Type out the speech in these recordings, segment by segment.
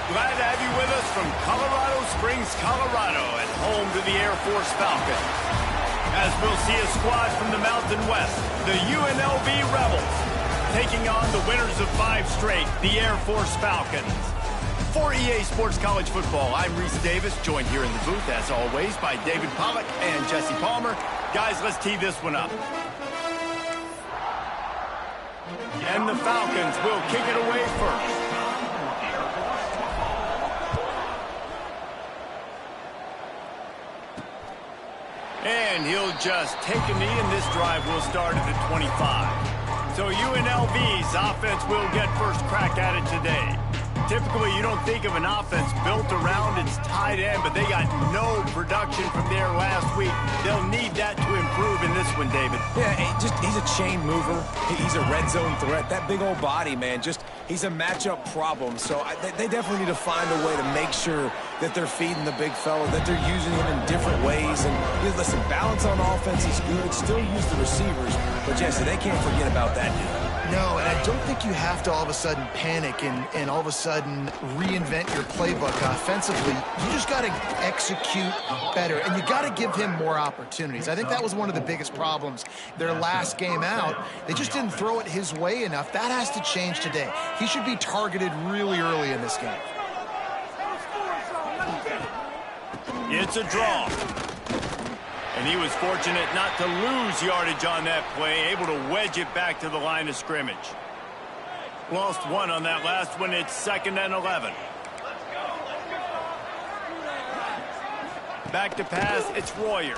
Glad to have you with us from Colorado Springs, Colorado, and home to the Air Force Falcons. As we'll see a squad from the Mountain West, the UNLV Rebels, taking on the winners of 5 straight, the Air Force Falcons. For EA Sports College Football, I'm Reese Davis, joined here in the booth, as always, by David Pollack and Jesse Palmer. Guys, let's tee this one up. And the Falcons will kick it away first. And he'll just take a knee, and this drive will start at the 25. So UNLV's offense will get first crack at it today. Typically, you don't think of an offense built around its tight end, but they got no production from there last week. They'll need that to improve in this one, David. Yeah, he's a chain mover. He's a red zone threat. That big old body, man, he's a matchup problem. So they definitely need to find a way to make sure that they're feeding the big fella, that they're using him in different ways. And listen, balance on offense is good. Still use the receivers. But, Jesse, they can't forget about that dude. No, and I don't think you have to all of a sudden panic and all of a sudden reinvent your playbook offensively. You just got to execute better, and you got to give him more opportunities. I think that was one of the biggest problems their last game out. They just didn't throw it his way enough. That has to change today. He should be targeted really early in this game. It's a draw. And he was fortunate not to lose yardage on that play, able to wedge it back to the line of scrimmage. Lost 1 on that last one. It's 2nd and 11. Back to pass. It's Royer.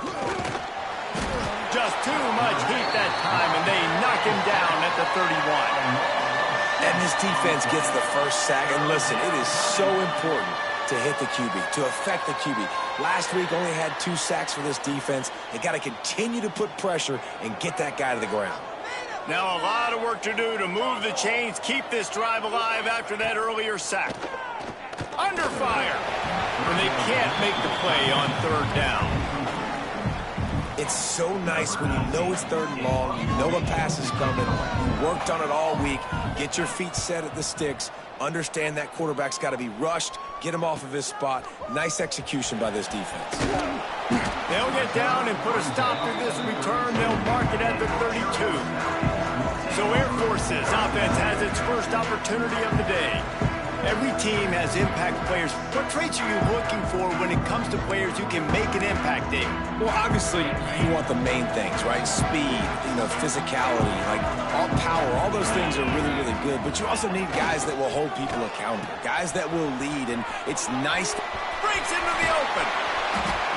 Just too much heat that time, and they knock him down at the 31. And this defense gets the first sack. And listen, it is so important to hit the QB, to affect the QB. Last week only had 2 sacks for this defense. They got to continue to put pressure and get that guy to the ground. Now a lot of work to do to move the chains, keep this drive alive after that earlier sack. Under fire. And they can't make the play on 3rd down. It's so nice when you know it's 3rd and long, you know a pass is coming, you worked on it all week, get your feet set at the sticks, understand that quarterback's got to be rushed, get him off of his spot. Nice execution by this defense. They'll get down and put a stop to this return. They'll mark it at the 32. So Air Force's offense has its first opportunity of the day. Every team has impact players. What traits are you looking for when it comes to players who can make an impact, Dave? Well, obviously, you want the main things, right? Speed, physicality, like all power, all those things are really, really good. But you also need guys that will hold people accountable, guys that will lead, and it's nice. Breaks into the open.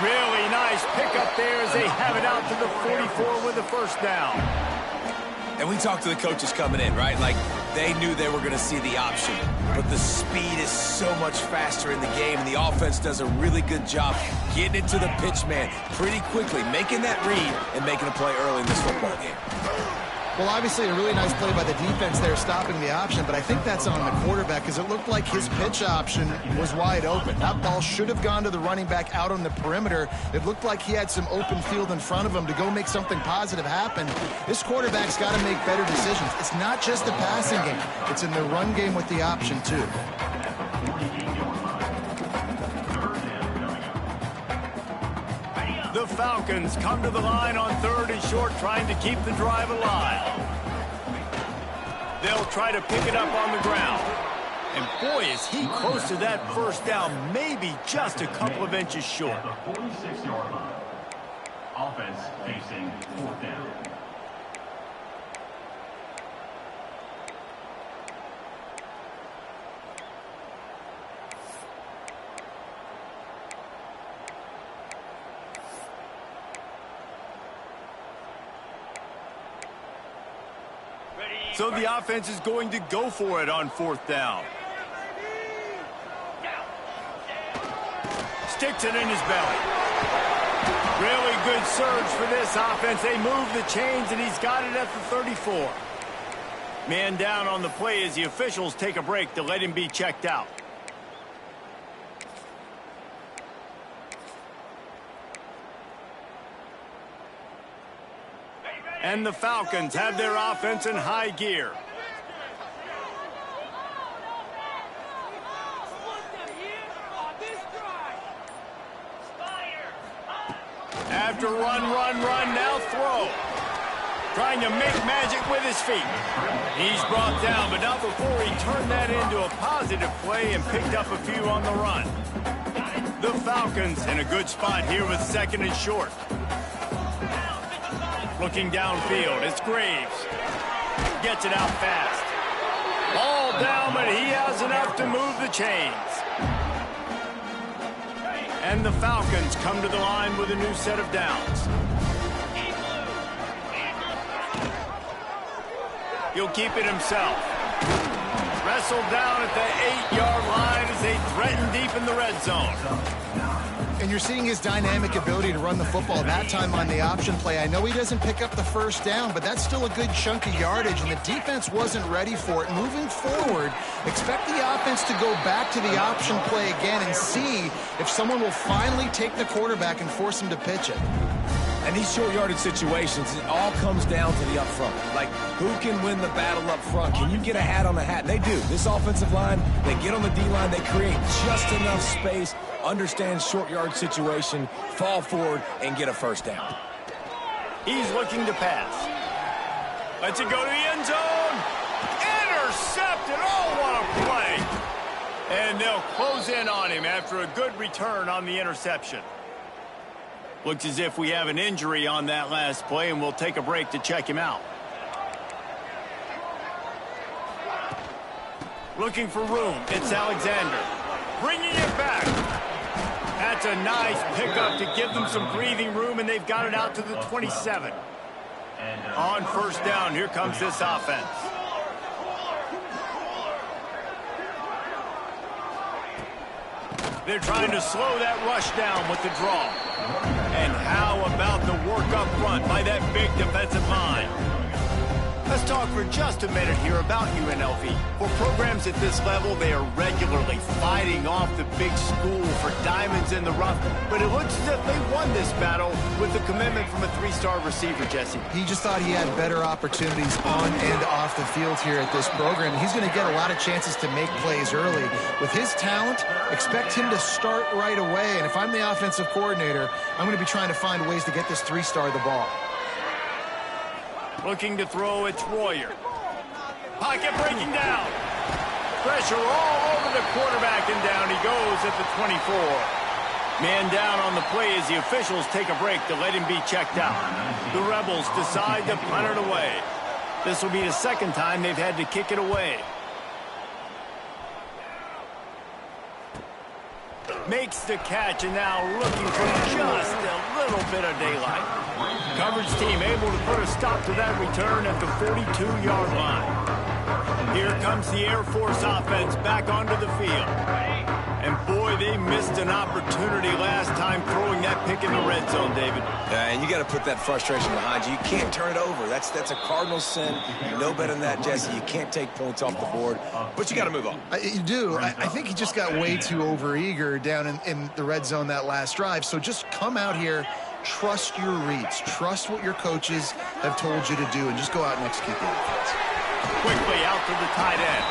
Really nice pickup there as they have it out to the 44 with the first down. And we talked to the coaches coming in, right? Like, they knew they were going to see the option. But the speed is so much faster in the game, and the offense does a really good job getting it to the pitch man pretty quickly, making that read and making a play early in this football game. Well, obviously, a really nice play by the defense there, stopping the option, but I think that's on the quarterback because it looked like his pitch option was wide open. That ball should have gone to the running back out on the perimeter. It looked like he had some open field in front of him to go make something positive happen. This quarterback's got to make better decisions. It's not just the passing game. It's in the run game with the option, too. The Falcons come to the line on 3rd and short, trying to keep the drive alive. They'll try to pick it up on the ground. And boy, is he close to that first down, maybe just a couple of inches short. 46-yard line. Offense facing 4th down. So the offense is going to go for it on 4th down. Sticks it in his belly. Really good surge for this offense. They move the chains, and he's got it at the 34. Man down on the play as the officials take a break to let him be checked out. And the Falcons have their offense in high gear. After run, now throw. Trying to make magic with his feet. He's brought down, but not before he turned that into a positive play and picked up a few on the run. The Falcons in a good spot here with 2nd and short. Looking downfield, it's Graves. Gets it out fast. Ball down, but he has enough to move the chains. And the Falcons come to the line with a new set of downs. He'll keep it himself. Wrestled down at the 8-yard line as they threaten deep in the red zone. And you're seeing his dynamic ability to run the football, that time on the option play. I know he doesn't pick up the first down, but that's still a good chunk of yardage, and the defense wasn't ready for it. Moving forward, expect the offense to go back to the option play again and see if someone will finally take the quarterback and force him to pitch it. And these short yardage situations, it all comes down to the up front. Like, who can win the battle up front? Can you get a hat on the hat? And they do. This offensive line, they get on the D-line, they create just enough space, understand short yard situation, fall forward, and get a first down. He's looking to pass. Lets it go to the end zone. Intercepted. Oh, what a play. And they'll close in on him after a good return on the interception. Looks as if we have an injury on that last play, and we'll take a break to check him out. Looking for room. It's Alexander. Bringing it back. That's a nice pickup to give them some breathing room, and they've got it out to the 27. On first down, here comes this offense. They're trying to slow that rush down with the draw. And how about the work up front by that big defensive line? Let's talk for just a minute here about UNLV. For programs at this level, they are regularly fighting off the big school for diamonds in the rough. But it looks as if they won this battle with the commitment from a 3-star receiver, Jesse. He just thought he had better opportunities on and off the field here at this program. He's going to get a lot of chances to make plays early. With his talent, expect him to start right away. And if I'm the offensive coordinator, I'm going to be trying to find ways to get this 3-star the ball. Looking to throw, it's Royer. Pocket breaking down. Pressure all over the quarterback, and down he goes at the 24. Man down on the play as the officials take a break to let him be checked out. The Rebels decide to punt it away. This will be the second time they've had to kick it away. Makes the catch, and now looking for just a little bit of daylight. Coverage team able to put a stop to that return at the 42-yard line. Here comes the Air Force offense back onto the field. And boy, they missed an opportunity last time throwing that pick in the red zone, David. And you got to put that frustration behind you. You can't turn it over. That's a cardinal sin. You know better than that, Jesse. You can't take points off the board, but you got to move on. You do. I think he just got way too overeager down in the red zone that last drive. So just come out here, trust your reads, trust what your coaches have told you to do, and just go out and execute the offense. Quickly out to the tight end.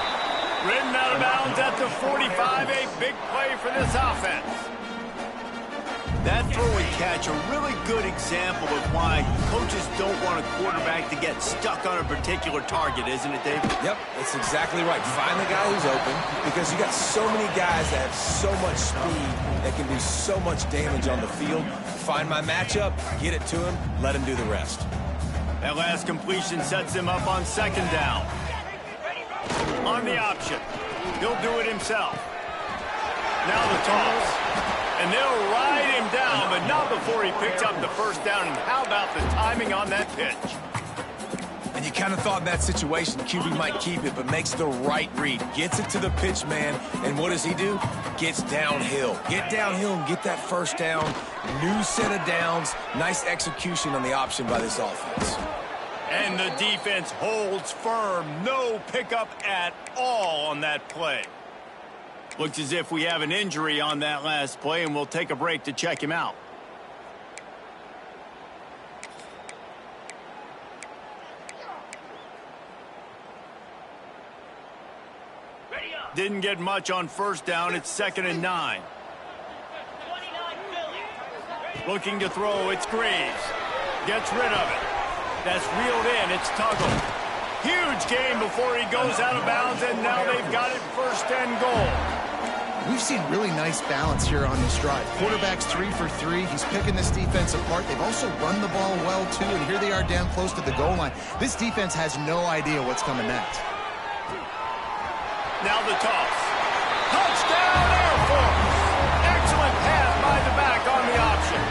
Ridden out of bounds at the 45, a big play for this offense. That throw and catch, a really good example of why coaches don't want a quarterback to get stuck on a particular target, isn't it, David? Yep, that's exactly right. Find the guy who's open, because you got so many guys that have so much speed that can do so much damage on the field. Find my matchup, get it to him, let him do the rest. That last completion sets him up on second down. On the option. He'll do it himself. Now the toss. And they'll ride him down, but not before he picks up the first down. And how about the timing on that pitch? And you kind of thought in that situation QB might keep it, but makes the right read. Gets it to the pitch man, and what does he do? Gets downhill. Get downhill and get that first down. New set of downs. Nice execution on the option by this offense. And the defense holds firm. No pickup at all on that play. Looks as if we have an injury on that last play, and we'll take a break to check him out. Didn't get much on first down. It's 2nd and 9. Looking to throw. It's Greaves. Gets rid of it. That's reeled in. It's Tuggle. Huge gain before he goes out of bounds, and now they've got it 1st and goal. We've seen really nice balance here on this drive. Quarterback's 3 for 3. He's picking this defense apart. They've also run the ball well, too, and here they are down close to the goal line. This defense has no idea what's coming next. Now the toss. Touchdown, Air Force! Excellent pass by the back on the option.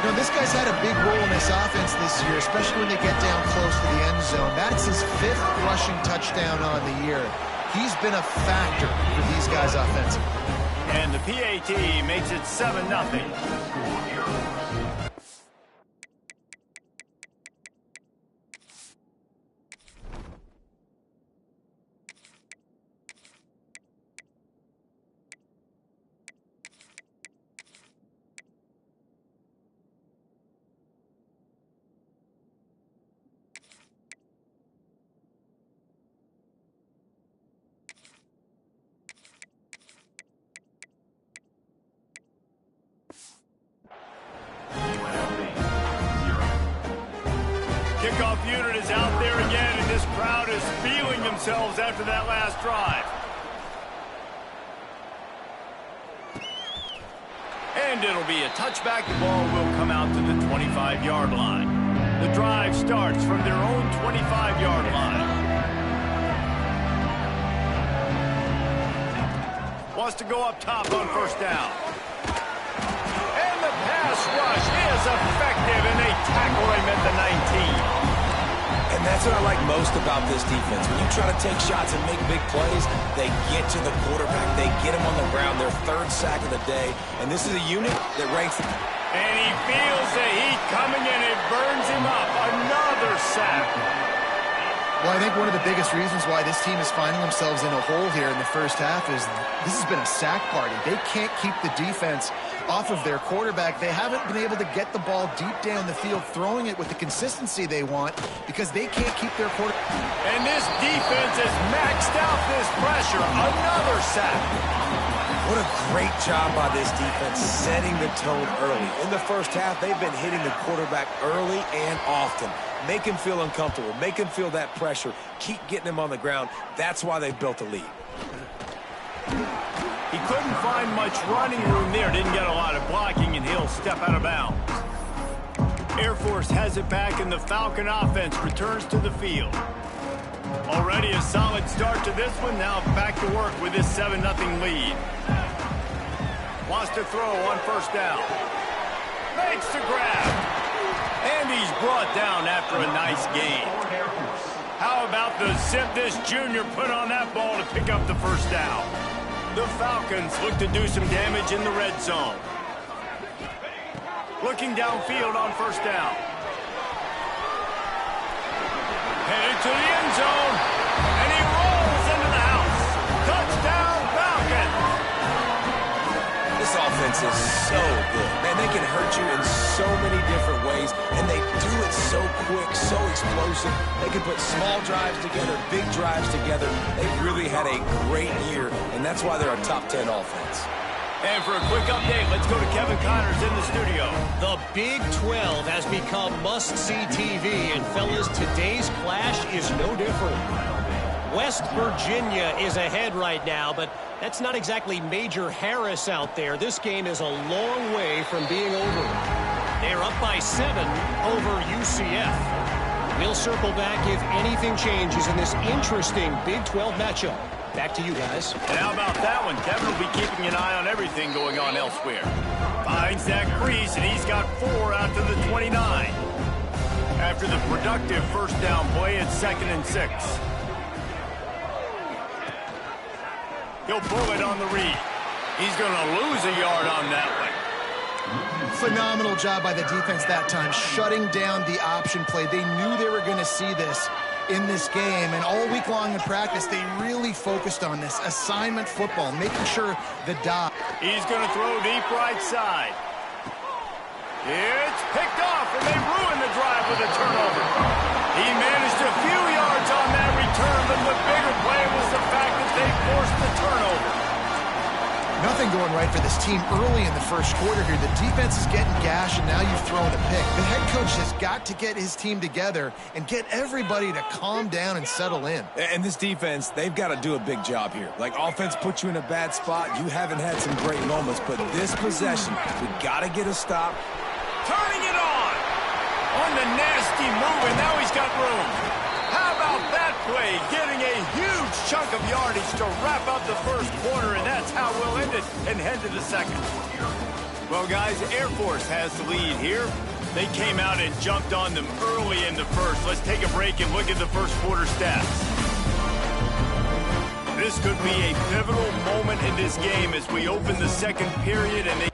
You know, this guy's had a big role in this offense this year, especially when they get down close to the end zone. That's his 5th rushing touchdown on the year. He's been a factor for these guys offensively. And the PAT makes it 7-0. Kickoff unit is out there again, and this crowd is feeling themselves after that last drive. And it'll be a touchback. The ball will come out to the 25-yard line. The drive starts from their own 25-yard line. Wants to go up top on 1st down. And the pass rush is effective, and they tackle him at the 19. And that's what I like most about this defense. When you try to take shots and make big plays, they get to the quarterback. They get him on the ground. Their 3rd sack of the day. And this is a unit that ranks. And he feels the heat coming, and it burns him up. Another sack. Well, I think one of the biggest reasons why this team is finding themselves in a hole here in the first half is this has been a sack party. They can't keep the defense off of their quarterback. They haven't been able to get the ball deep down the field, throwing it with the consistency they want because they can't keep their quarterback. And this defense has maxed out this pressure. Another sack. What a great job by this defense setting the tone early. In the first half, they've been hitting the quarterback early and often. Make him feel uncomfortable. Make him feel that pressure. Keep getting him on the ground. That's why they built a lead. He couldn't find much running room there. Didn't get a lot of blocking, and he'll step out of bounds. Air Force has it back, and the Falcon offense returns to the field. Already a solid start to this one. Now back to work with this 7-0 lead. Wants to throw on 1st down. Makes the grab. And he's brought down after a nice gain. How about the zip this junior put on that ball to pick up the 1st down? The Falcons look to do some damage in the red zone. Looking downfield on 1st down. Headed to the end zone. And he rolls into the house. Touchdown, Falcons! This offense is so good. Man, they can hurt you in so many different ways, and they do it so quick, so explosive. They can put small drives together, big drives together. They've really had a great year, and that's why they're a top 10 offense. And for a quick update, let's go to Kevin Connors in the studio. The Big 12 has become must-see TV, and fellas, today's clash is no different. West Virginia is ahead right now, but that's not exactly Major Harris out there. This game is a long way from being over. They're up by 7 over UCF. We'll circle back if anything changes in this interesting Big 12 matchup. Back to you guys. And how about that one? Kevin will be keeping an eye on everything going on elsewhere. Finds that crease, and he's got 4 out to the 29. After the productive 1st down play, it's 2nd and 6. He'll pull it on the read. He's going to lose a yard on that one. Phenomenal job by the defense that time, shutting down the option play. They knew they were going to see this in this game, and all week long in practice, they really focused on this assignment football, making sure the dot. He's going to throw deep right side. It's picked off, and they ruin the drive with a turnover. He managed a few yards on that return, but the bigger play was the fact that they nothing going right for this team early in the first quarter here. The defense is getting gashed, and now you've thrown a pick. The head coach has got to get his team together and get everybody to calm down and settle in. And this defense, they've got to do a big job here. Like, offense puts you in a bad spot. You haven't had some great moments, but this possession, we got to get a stop. Turning it on the nasty move, and now he's got room. How about that play? Getting a huge chunk of yardage to wrap up the first quarter, and that's how we'll end it and head to the second. Well, guys, Air Force has the lead here. They came out and jumped on them early in the first. Let's take a break and look at the first quarter stats. This could be a pivotal moment in this game as we open the second period and they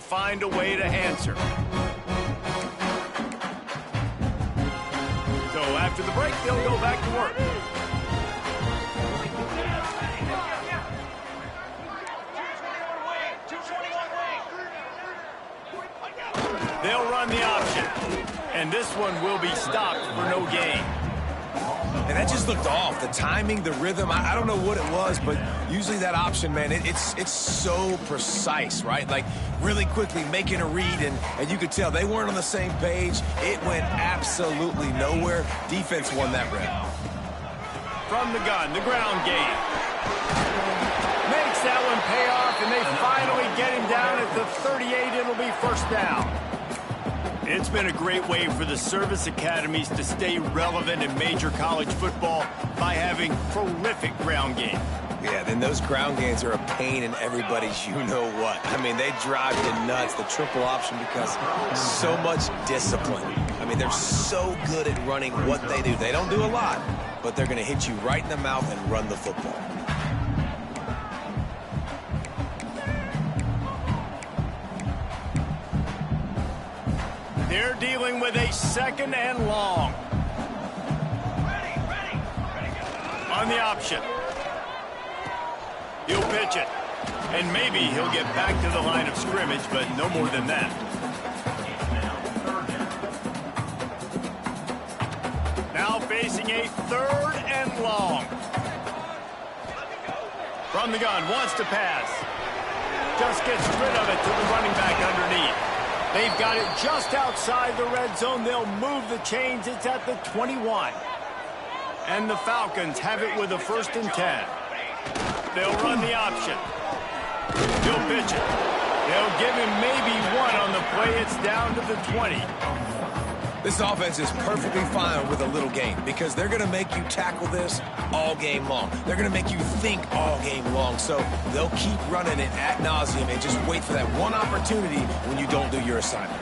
to find a way to answer. So after the break, they'll go back to work. They'll run the option, and this one will be stopped for no gain. And that just looked off. The timing, the rhythm, I don't know what it was, but usually that option, man, it's so precise, right? Like, really quickly making a read, and you could tell they weren't on the same page. It went absolutely nowhere. Defense won that rep. From the gun, the ground game. Makes that one pay off, and they finally get him down at the 38. It'll be first down. It's been a great way for the service academies to stay relevant in major college football by having prolific ground game. Yeah, then those ground games are a pain in everybody's you-know-what. I mean, they drive you nuts, the triple option, because so much discipline. I mean, they're so good at running what they do. They don't do a lot, but they're going to hit you right in the mouth and run the football. They're dealing with a second and long. On the option. He'll pitch it. And maybe he'll get back to the line of scrimmage, but no more than that. Now facing a third and long. From the gun, wants to pass. Just gets rid of it to the running back underneath. They've got it just outside the red zone. They'll move the chains. It's at the 21. And the Falcons have it with a 1st and 10. They'll run the option. He'll pitch it. They'll give him maybe one on the play. It's down to the 20. This offense is perfectly fine with a little game because they're going to make you tackle this all game long. They're going to make you think all game long. So they'll keep running it ad nauseum and just wait for that one opportunity when you don't do your assignment.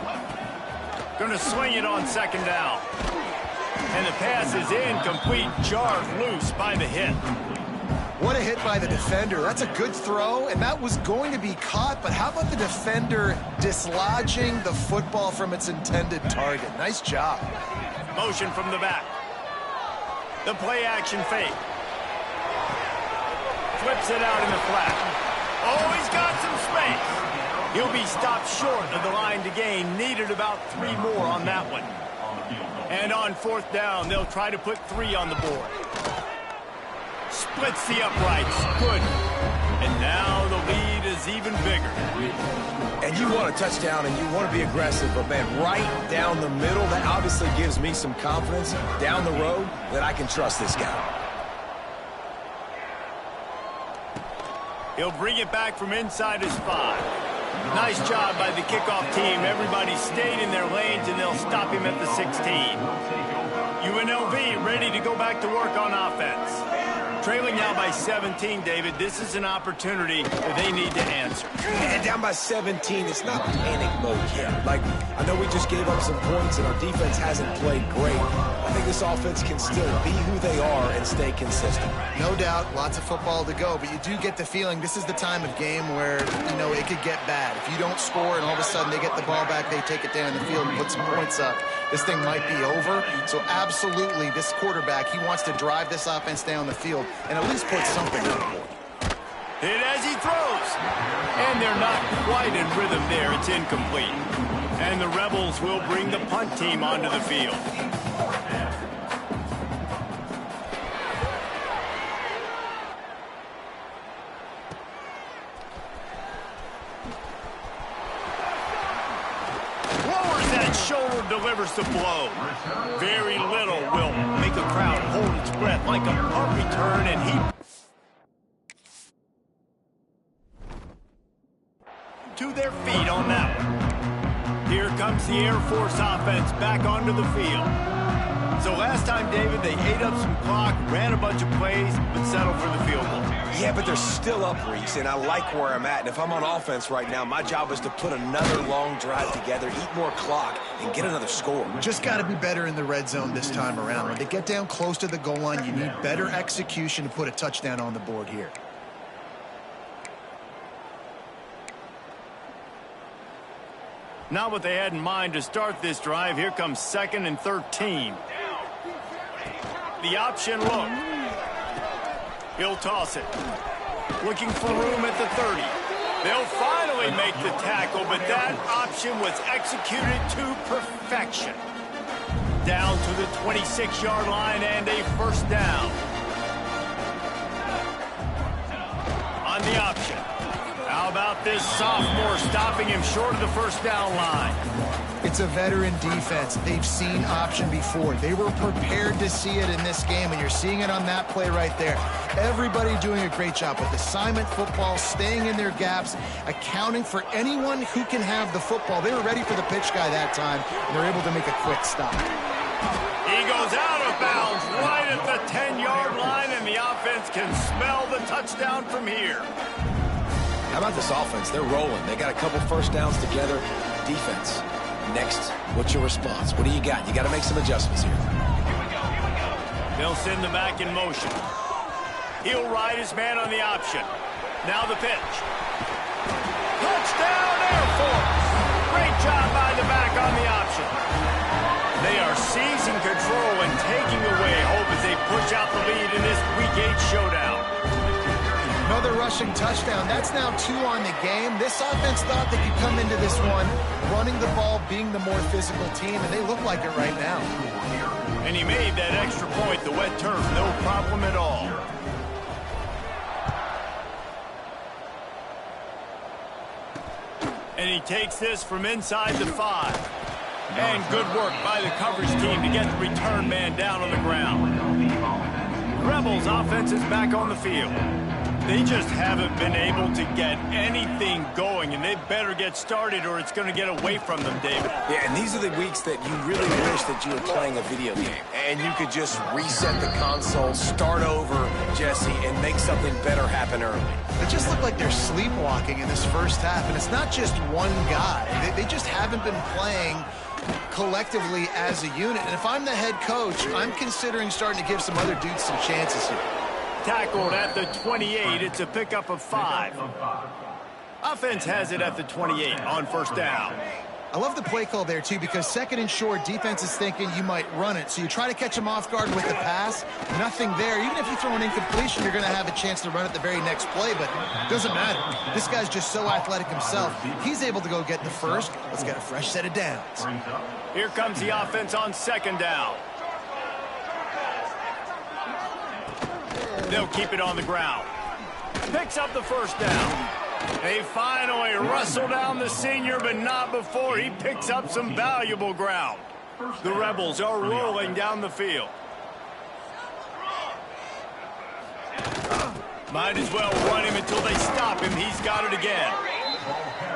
Going to swing it on 2nd down. And the pass is incomplete, jarred loose by the hit. What a hit by the defender. That's a good throw, and that was going to be caught, but how about the defender dislodging the football from its intended target? Nice job. Motion from the back. The play action fake. Flips it out in the flat. Oh, he's got some space. He'll be stopped short of the line to gain. Needed about 3 more on that one. And on 4th down, they'll try to put 3 on the board. Splits the uprights. Good. And now the lead is even bigger. And you want a touchdown and you want to be aggressive, but, man, right down the middle, that obviously gives me some confidence down the road that I can trust this guy. He'll bring it back from inside his 5. Nice job by the kickoff team. Everybody stayed in their lanes, and they'll stop him at the 16. UNLV ready to go back to work on offense. Trailing now by 17, David. This is an opportunity that they need to answer. And down by 17, it's not panic mode yet. Like, I know we just gave up some points and our defense hasn't played great. I think this offense can still be who they are and stay consistent. No doubt, lots of football to go, but you do get the feeling this is the time of game where, you know, it could get bad. If you don't score and all of a sudden they get the ball back, they take it down the field and put some points up, this thing might be over. So absolutely, this quarterback, he wants to drive this offense down the field and at least put something on the board. Hit as he throws. And they're not quite in rhythm there. It's incomplete. And the Rebels will bring the punt team onto the field. Lowers that shoulder, delivers the blow. Very little will make a crowd hold its breath like a punt return, and he to their feet on that one. Here comes the Air Force offense back onto the field. So last time, David, they ate up some clock, ran a bunch of plays, but settled for the field goal. Yeah, but they're still up, Reese, and I like where I'm at. And if I'm on offense right now, my job is to put another long drive together, eat more clock, and get another score. Just got to be better in the red zone this time around. When they get down close to the goal line, you need better execution to put a touchdown on the board here. Not what they had in mind to start this drive. Here comes 2nd and 13. The option look. He'll toss it. Looking for room at the 30. They'll finally make the tackle, but that option was executed to perfection. Down to the 26-yard line and a first down. On the option. How about this sophomore stopping him short of the first down line? It's a veteran defense. They've seen option before. They were prepared to see it in this game, and you're seeing it on that play right there. Everybody doing a great job with assignment football, staying in their gaps, accounting for anyone who can have the football. They were ready for the pitch guy that time, and they're able to make a quick stop. He goes out of bounds right at the 10-yard line, and the offense can smell the touchdown from here. How about this offense? They're rolling. They got a couple first downs together. Defense. Next, what's your response? What do you got? You got to make some adjustments here. They'll send the back in motion. He'll ride his man on the option. Now the pitch. Touchdown, Air Force! Great job by the back on the option. They are seizing control and taking away hope as they push out the lead in this Week 8 showdown. Another rushing touchdown. That's now 2 on the game. This offense thought they could come into this one running the ball, being the more physical team, and they look like it right now. And he made that extra point, the wet turf, no problem at all. And he takes this from inside the 5. And good work by the coverage team to get the return man down on the ground. Rebels offense is back on the field. They just haven't been able to get anything going, and they better get started or it's going to get away from them, David. Yeah, and these are the weeks that you really wish that you were playing a video game and you could just reset the console, start over, Jesse, and make something better happen early. It just looked like they're sleepwalking in this first half, and it's not just one guy. They just haven't been playing collectively as a unit, and if I'm the head coach, I'm considering starting to give some other dudes some chances here. Tackled at the 28. It's a pickup of 5. Offense has it at the 28 on first down. I love the play call there, too, because 2nd and short, defense is thinking you might run it. So you try to catch them off guard with the pass. Nothing there. Even if you throw an incompletion, you're going to have a chance to run it the very next play, but it doesn't matter. This guy's just so athletic himself. He's able to go get the first. Let's get a fresh set of downs. Here comes the offense on 2nd down. They'll keep it on the ground. Picks up the first down. They finally wrestle down the senior, but not before he picks up some valuable ground. The Rebels are rolling down the field. Might as well run him until they stop him. He's got it again.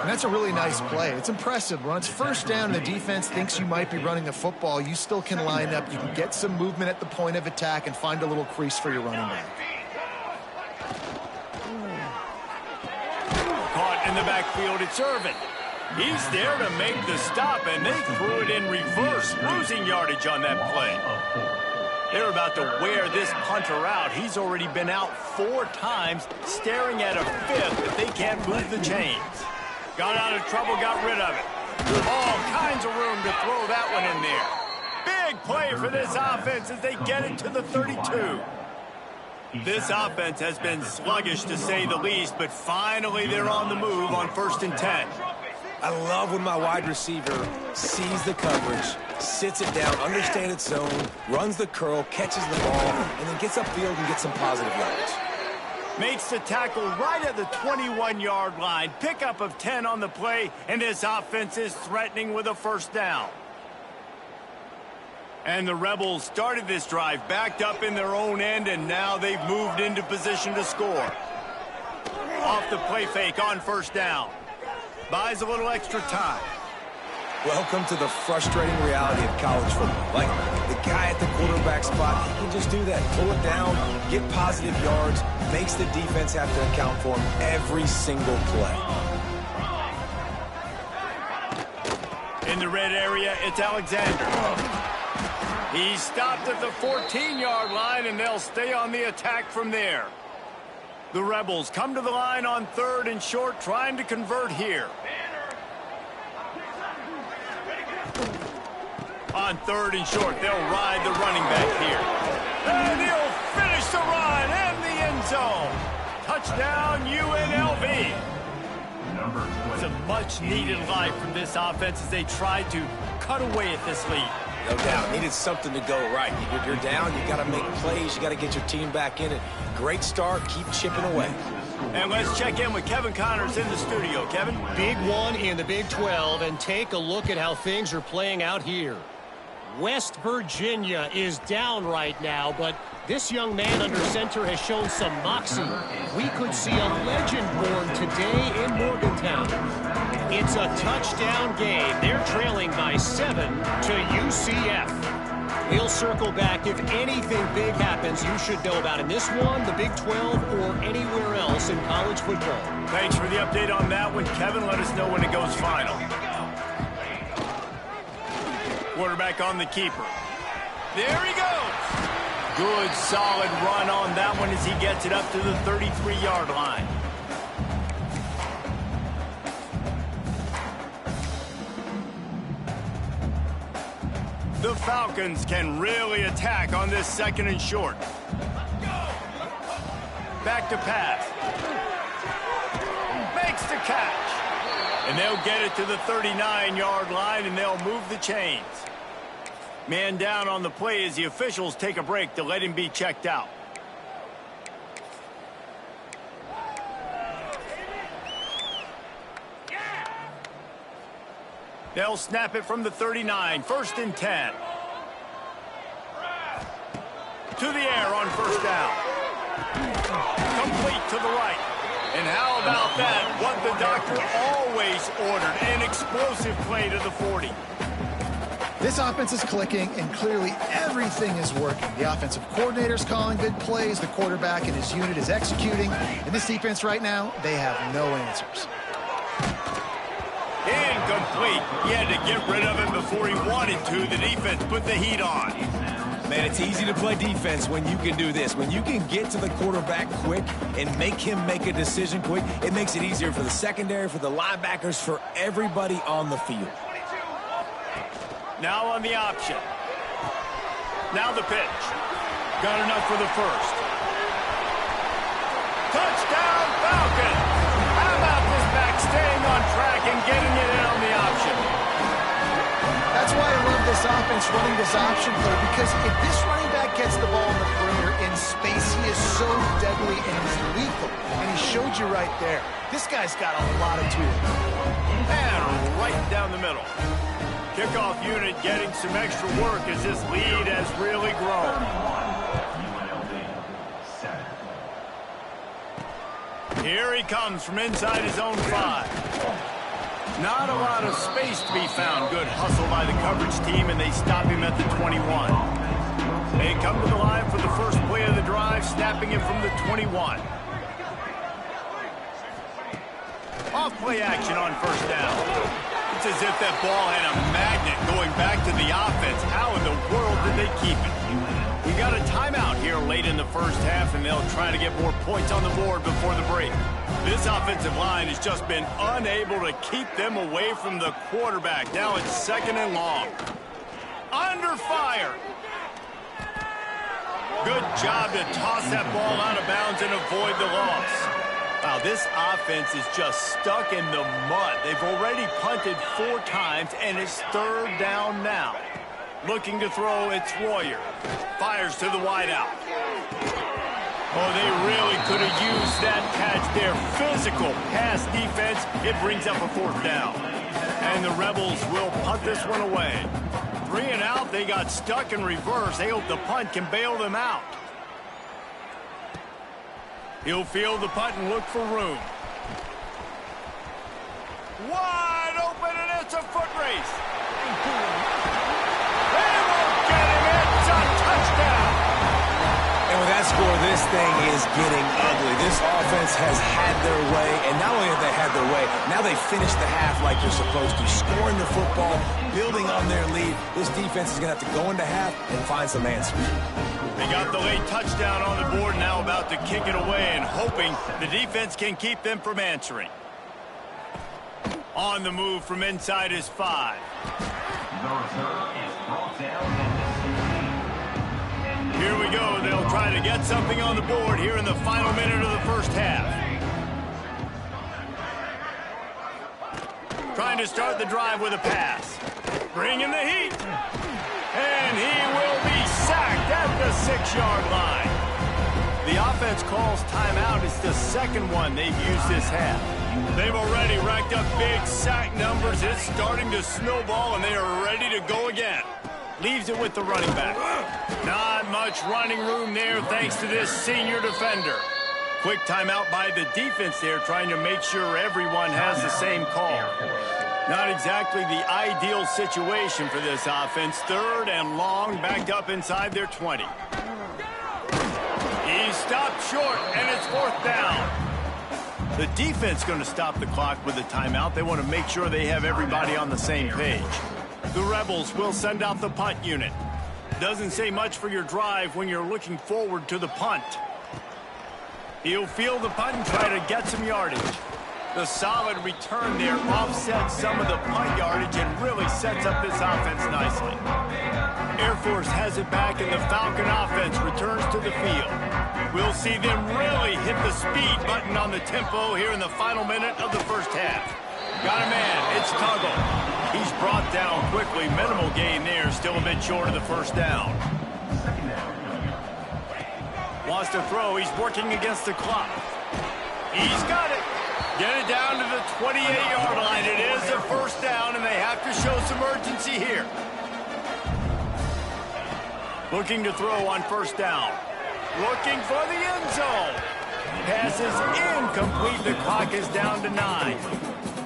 And that's a really nice play. It's impressive. When it's first down and the defense thinks you might be running the football, you still can line up. You can get some movement at the point of attack and find a little crease for your running back. Caught in the backfield, it's Irvin. He's there to make the stop, and they threw it in reverse, losing yardage on that play. They're about to wear this punter out. He's already been out 4 times, staring at a 5th if they can't move the chains. Got out of trouble, got rid of it. All kinds of room to throw that one in there. Big play for this offense as they get it to the 32. This offense has been sluggish to say the least, but finally they're on the move on 1st and 10. I love when my wide receiver sees the coverage, sits it down, understands its zone, runs the curl, catches the ball, and then gets upfield and gets some positive yards. Makes the tackle right at the 21-yard line. Pickup of 10 on the play, and this offense is threatening with a first down. And the Rebels started this drive backed up in their own end, and now they've moved into position to score. Off the play fake on first down. Buys a little extra time. Welcome to the frustrating reality of college football. Like, the guy at the quarterback spot, he can just do that. Pull it down, get positive yards, makes the defense have to account for him every single play. In the red area, it's Alexander. He's stopped at the 14-yard line, and they'll stay on the attack from there. The Rebels come to the line on 3rd and short, trying to convert here. On 3rd and short, they'll ride the running back here. And he'll finish the run and the end zone. Touchdown, UNLV. It's a much-needed life from this offense as they try to cut away at this lead. No doubt. Needed something to go right. You're down. You got to make plays. You got to get your team back in it. Great start. Keep chipping away. And let's check in with Kevin Connors in the studio. Kevin? Big one in the Big 12, and take a look at how things are playing out here. West Virginia is down right now, but this young man under center has shown some moxie. We could see a legend born today in Morgantown. It's a touchdown game. They're trailing by 7 to UCF. We'll circle back. If anything big happens, you should know about in this one, the Big 12, or anywhere else in college football. Thanks for the update on that one, Kevin. Let us know when it goes final. Quarterback on the keeper. There he goes. Good, solid run on that one as he gets it up to the 33-yard line. The Falcons can really attack on this 2nd and short. Back to pass. Makes the catch. And they'll get it to the 39-yard line, and they'll move the chains. Man down on the play as the officials take a break to let him be checked out. They'll snap it from the 39, 1st and 10. To the air on 1st down. Complete to the right. And how about that? What the doctor always ordered, an explosive play to the 40. This offense is clicking, and clearly everything is working. The offensive coordinator's calling good plays. The quarterback and his unit is executing. And this defense right now, they have no answers. Incomplete. He had to get rid of him before he wanted to. The defense put the heat on. Man, it's easy to play defense when you can do this. When you can get to the quarterback quick and make him make a decision quick, it makes it easier for the secondary, for the linebackers, for everybody on the field. Now on the option. Now the pitch. Got enough for the 1st. Touchdown, Falcons! How about this back staying on track and getting it in on the option? That's why I love this offense running this option play, because if this running back gets the ball in the perimeter in space, he is so deadly and he's lethal. And he showed you right there. This guy's got a lot of tools. And right down the middle. Kickoff unit getting some extra work as this lead has really grown. Here he comes from inside his own 5. Not a lot of space to be found. Good hustle by the coverage team, and they stop him at the 21. They come to the line for the first play of the drive, snapping it from the 21. Off play action on 1st down. It's as if that ball had a magnet going back to the offense. How in the world did they keep it? We got a timeout here late in the 1st half, and they'll try to get more points on the board before the break. This offensive line has just been unable to keep them away from the quarterback. Now it's 2nd and long. Under fire. Good job to toss that ball out of bounds and avoid the loss. Wow, this offense is just stuck in the mud. They've already punted 4 times, and it's 3rd down now. Looking to throw, it's Royer. Fires to the wideout. Oh, they really could have used that catch there. Physical pass defense. It brings up a 4th down. And the Rebels will punt this one away. 3 and out, they got stuck in reverse. They hope the punt can bail them out. He'll field the punt and look for room. Wide open, and it's a foot race. They won't get him. It's a touchdown. And with that score, this thing is getting ugly. This offense has had their way, and not only have they had their way, now they finished the half like they're supposed to, scoring the football, building on their lead. This defense is going to have to go into half and find some answers. They got the late touchdown on the board, now about to kick it away and hoping the defense can keep them from answering. On the move from inside his 5. The return is Brought down at the 16. Here we go. They'll try to get something on the board here in the final minute of the first half. Trying to start the drive with a pass. Bringing the heat. And he will be sacked at the 6-yard line. The offense calls timeout. It's the second one they've used this half. They've already racked up big sack numbers. It's starting to snowball, and they are ready to go again. Leaves it with the running back. Not much running room there thanks to this senior defender. Quick timeout by the defense there, trying to make sure everyone has the same call. Not exactly the ideal situation for this offense. 3rd and long, backed up inside their 20. He stopped short, and it's 4th down. The defense going to stop the clock with a timeout. They want to make sure they have everybody on the same page. The Rebels will send out the punt unit. Doesn't say much for your drive when you're looking forward to the punt. He'll field the punt and try to get some yardage. The solid return there offsets some of the punt yardage and really sets up this offense nicely. Air Force has it back, and the Falcon offense returns to the field. We'll see them really hit the speed button on the tempo here in the final minute of the first half. Got a man. It's Tuggle. He's brought down quickly. Minimal gain there. Still a bit short of the first down. Wants to throw. He's working against the clock. He's got it. Get it down to the 28-yard line. It is a first down, and they have to show some urgency here. Looking to throw on first down. Looking for the end zone. Pass is incomplete. The clock is down to 9.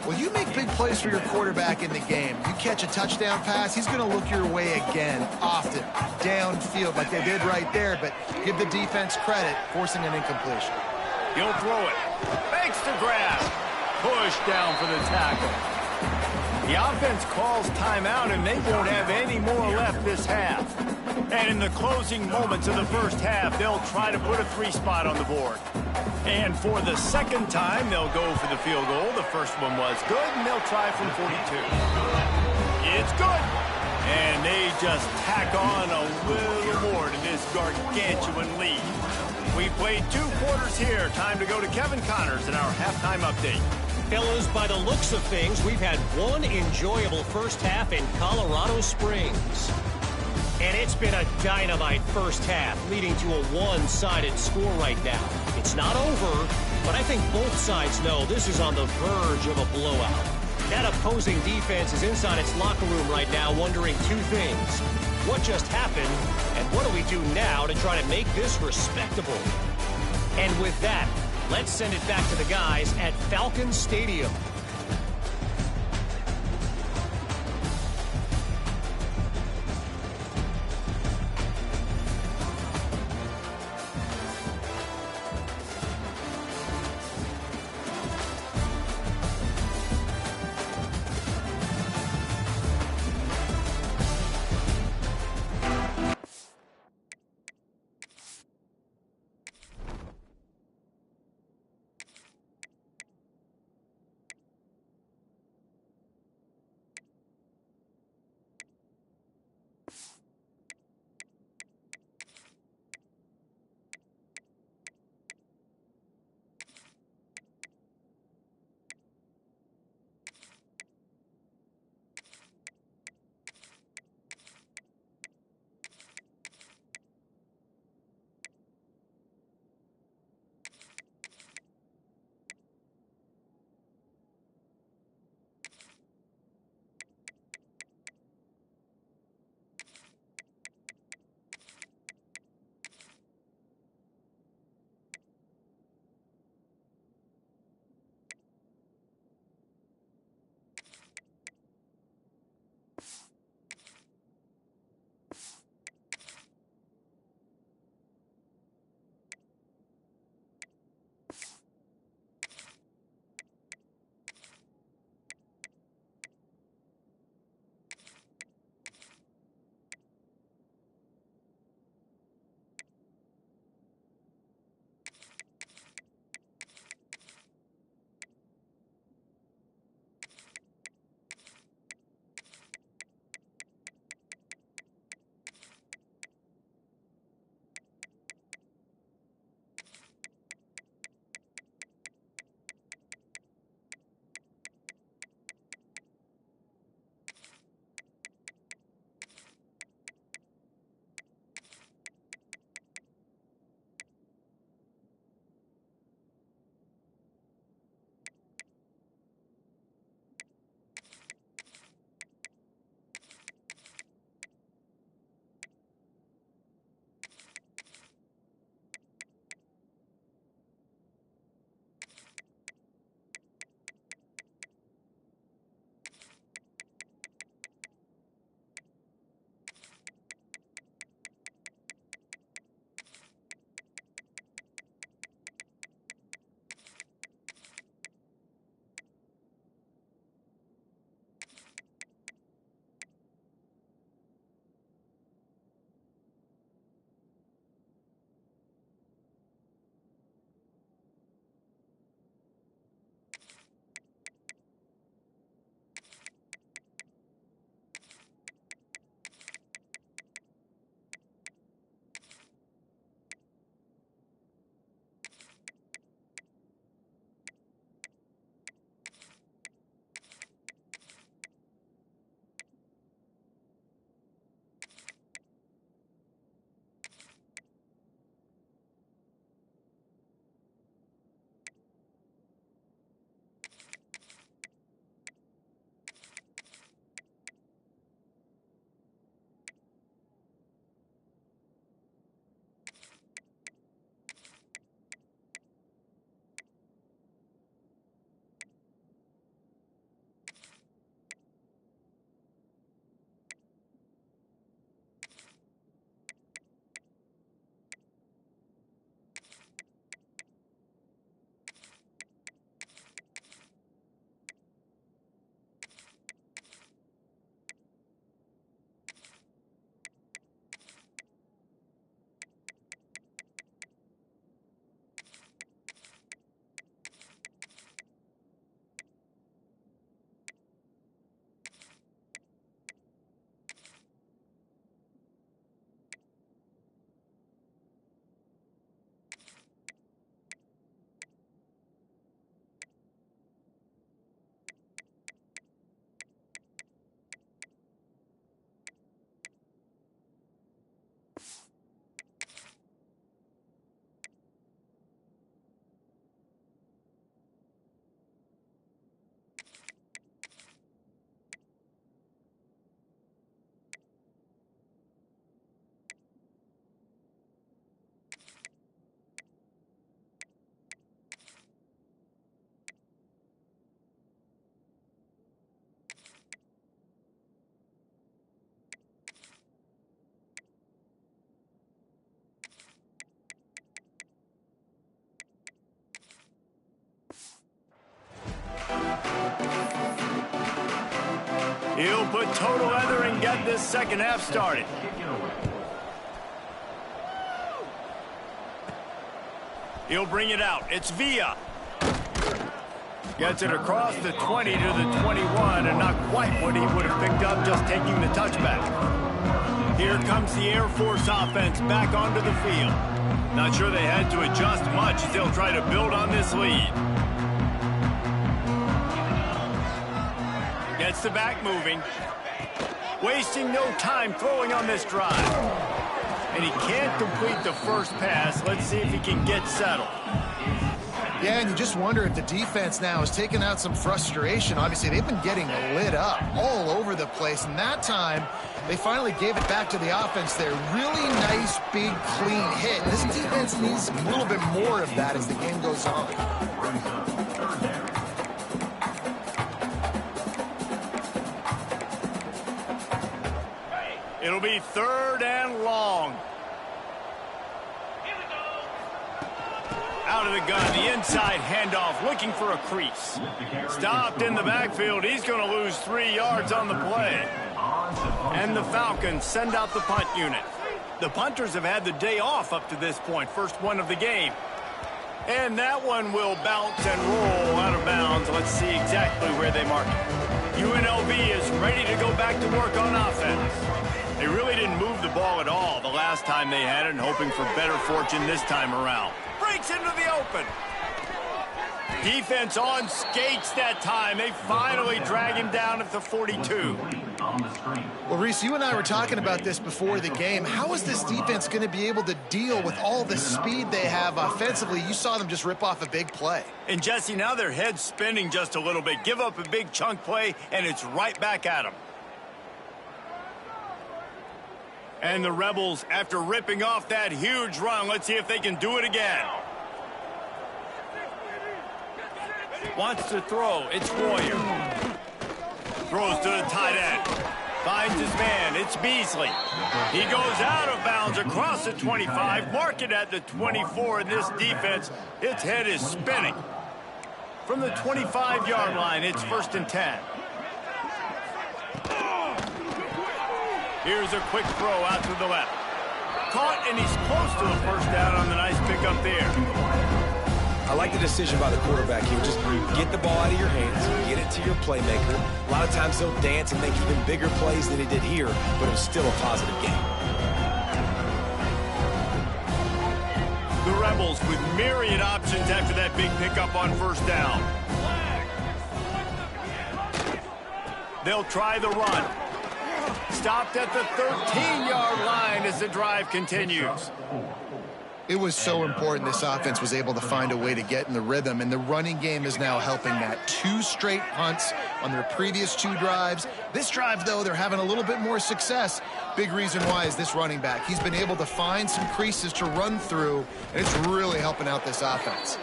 Well, you make big plays for your quarterback in the game. You catch a touchdown pass, he's going to look your way again, often, downfield, like they did right there, but give the defense credit, forcing an incompletion. He'll throw it. Makes the grab. Push down for the tackle. The offense calls timeout, and they won't have any more left this half. And in the closing moments of the first half, they'll try to put a 3-spot on the board. And for the second time, they'll go for the field goal. The first one was good, and they'll try from 42. It's good. And they just tack on a little more to this gargantuan lead. We played 2 quarters here. Time to go to Kevin Connors in our halftime update. Fellas, by the looks of things, we've had one enjoyable first half in Colorado Springs. And it's been a dynamite first half, leading to a one-sided score right now. It's not over, but I think both sides know this is on the verge of a blowout. That opposing defense is inside its locker room right now wondering 2 things. What just happened, and what do we do now to try to make this respectable? And with that, let's send it back to the guys at Falcon Stadium. with total leather and get this second half started. He'll bring it out. It's Villa. Gets it across the 20 to the 21, and not quite what he would have picked up just taking the touchback. Here comes the Air Force offense back onto the field. Not sure they had to adjust much as they'll try to build on this lead. Gets the back moving. Wasting no time throwing on this drive. And he can't complete the first pass. Let's see if he can get settled. Yeah, and you just wonder if the defense now is taking out some frustration. Obviously, they've been getting lit up all over the place. And that time, they finally gave it back to the offense there. Really nice, big, clean hit. This defense needs a little bit more of that as the game goes on. It'll be 3rd and long. Out of the gun, the inside handoff, looking for a crease. Stopped in the backfield. He's going to lose 3 yards on the play. And the Falcons send out the punt unit. The punters have had the day off up to this point, first one of the game. And that one will bounce and roll out of bounds. Let's see exactly where they mark it. UNLV is ready to go back to work on offense. They really didn't move the ball at all the last time they had it, and hoping for better fortune this time around. Breaks into the open. Defense on skates that time. They finally drag him down at the 42. Well, Reese, you and I were talking about this before the game. How is this defense going to be able to deal with all the speed they have offensively? You saw them just rip off a big play. And, Jesse, now their head's spinning just a little bit. Give up a big chunk play, and it's right back at them. And the Rebels, after ripping off that huge run, let's see if they can do it again. Wants to throw. It's Royer. Throws to the tight end. Finds his man. It's Beasley. He goes out of bounds across the 25. Mark it at the 24 in this defense. Its head is spinning. From the 25-yard line, it's 1st and 10. Here's a quick throw out to the left. Caught, and he's close to a first down on the nice pickup there. I like the decision by the quarterback here. Just get the ball out of your hands, get it to your playmaker. A lot of times he'll dance and make even bigger plays than he did here, but it was still a positive game. The Rebels with myriad options after that big pickup on first down. They'll try the run. Stopped at the 13-yard line as the drive continues. It was so important this offense was able to find a way to get in the rhythm, and the running game is now helping that. 2 straight punts on their previous 2 drives. This drive, though, they're having a little bit more success. Big reason why is this running back. He's been able to find some creases to run through, and it's really helping out this offense.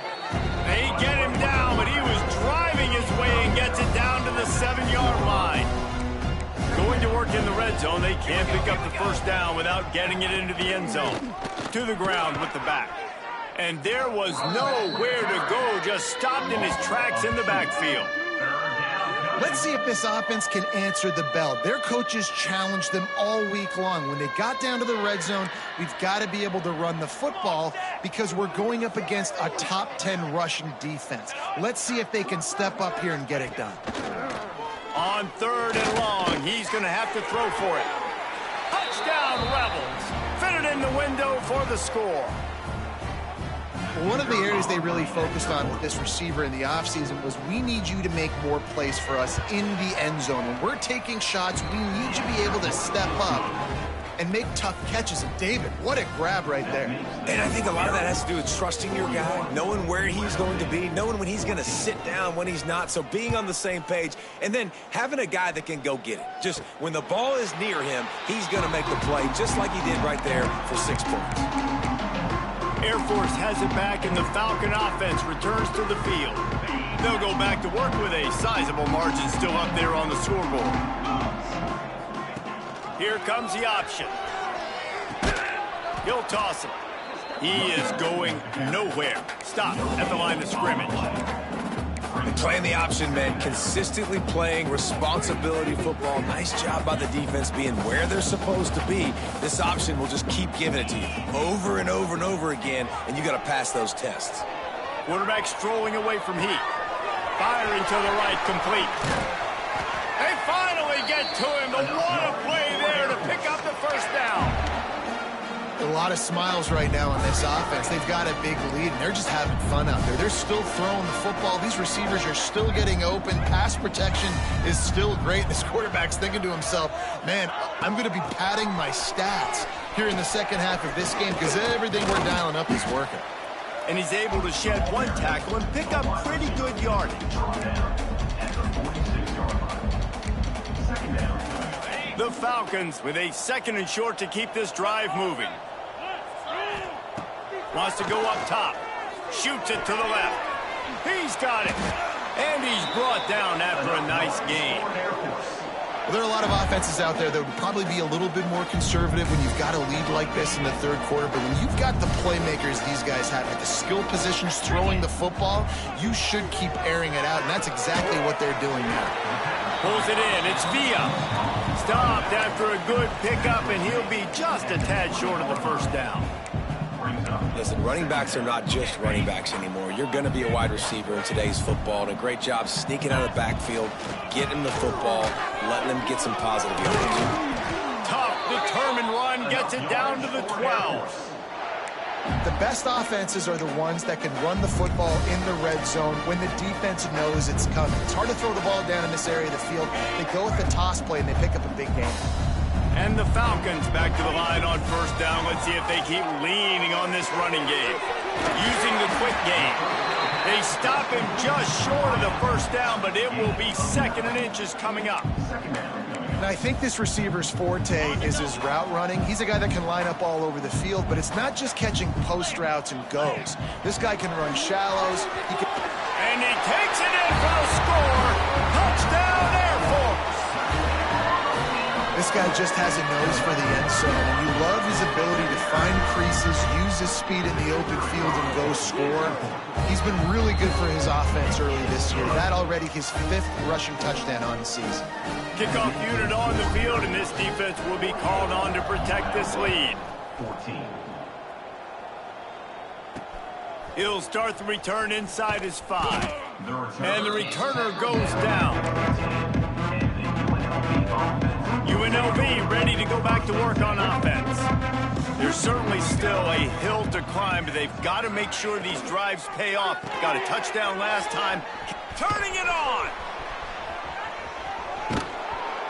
They get him down, but he was driving his way and gets it down to the 7-yard line. Going to work in the red zone, they can't pick up the first down without getting it into the end zone. To the ground with the back. And there was nowhere to go, just stopped in his tracks in the backfield. Let's see if this offense can answer the bell. Their coaches challenged them all week long. When they got down to the red zone, we've got to be able to run the football because we're going up against a top 10 Russian defense. Let's see if they can step up here and get it done. On 3rd and long, he's going to have to throw for it. Touchdown, Rebels. Fitted in the window for the score. One of the areas they really focused on with this receiver in the offseason was we need you to make more plays for us in the end zone. When we're taking shots, we need you to be able to step up and make tough catches. And David, what a grab right there. And I think a lot of that has to do with trusting your guy, knowing where he's going to be, knowing when he's going to sit down, when he's not, so being on the same page, and then having a guy that can go get it. Just when the ball is near him, he's going to make the play, just like he did right there for 6 points. Air Force has it back, and the Falcon offense returns to the field. They'll go back to work with a sizable margin still up there on the scoreboard. Here comes the option. He'll toss him. He is going nowhere. Stop at the line of scrimmage. Playing the option, man. Consistently playing responsibility football. Nice job by the defense being where they're supposed to be. This option will just keep giving it to you over and over and over again, and you got to pass those tests. Quarterback strolling away from heat. Firing to the right, complete. They finally get to him. But what a play there to pick up the first down. A lot of smiles right now on this offense. They've got a big lead, and they're just having fun out there. They're still throwing the football. These receivers are still getting open. Pass protection is still great. This quarterback's thinking to himself, man, I'm going to be padding my stats here in the second half of this game because everything we're dialing up is working. And he's able to shed one tackle and pick up pretty good yardage. The Falcons with a 2nd and short to keep this drive moving. Wants to go up top. Shoots it to the left. He's got it. And he's brought down after a nice gain. Well, there are a lot of offenses out there that would probably be a little bit more conservative when you've got a lead like this in the third quarter. But when you've got the playmakers these guys have at the skill positions throwing the football, you should keep airing it out. And that's exactly what they're doing now. Pulls it in. It's Villa. Stopped after a good pickup, and he'll be just a tad short of the first down. Listen, running backs are not just running backs anymore. You're going to be a wide receiver in today's football, and a great job sneaking out of the backfield, getting the football, letting them get some positive yards. Tough, determined run, gets it down to the 12. The best offenses are the ones that can run the football in the red zone when the defense knows it's coming. It's hard to throw the ball down in this area of the field. They go with the toss play, and they pick up a big gain. And the Falcons back to the line on first down. Let's see if they keep leaning on this running game. Using the quick game. They stop him just short of the first down, but it will be 2nd and inches coming up. And I think this receiver's forte is his route running. He's a guy that can line up all over the field, but it's not just catching post routes and goes. This guy can run shallows. And he takes it in for a score. Touchdown, Air Force. This guy just has a nose for the end zone, and you love his ability to find creases, use his speed in the open field, and go score. He's been really good for his offense early this year. That already his 5th rushing touchdown on the season. Kickoff unit on the field, and this defense will be called on to protect this lead. 14. He'll start the return inside his 5. And the returner goes down. UNLV ready to go back to work on offense. There's certainly still a hill to climb, but they've got to make sure these drives pay off. Got a touchdown last time. Turning it on!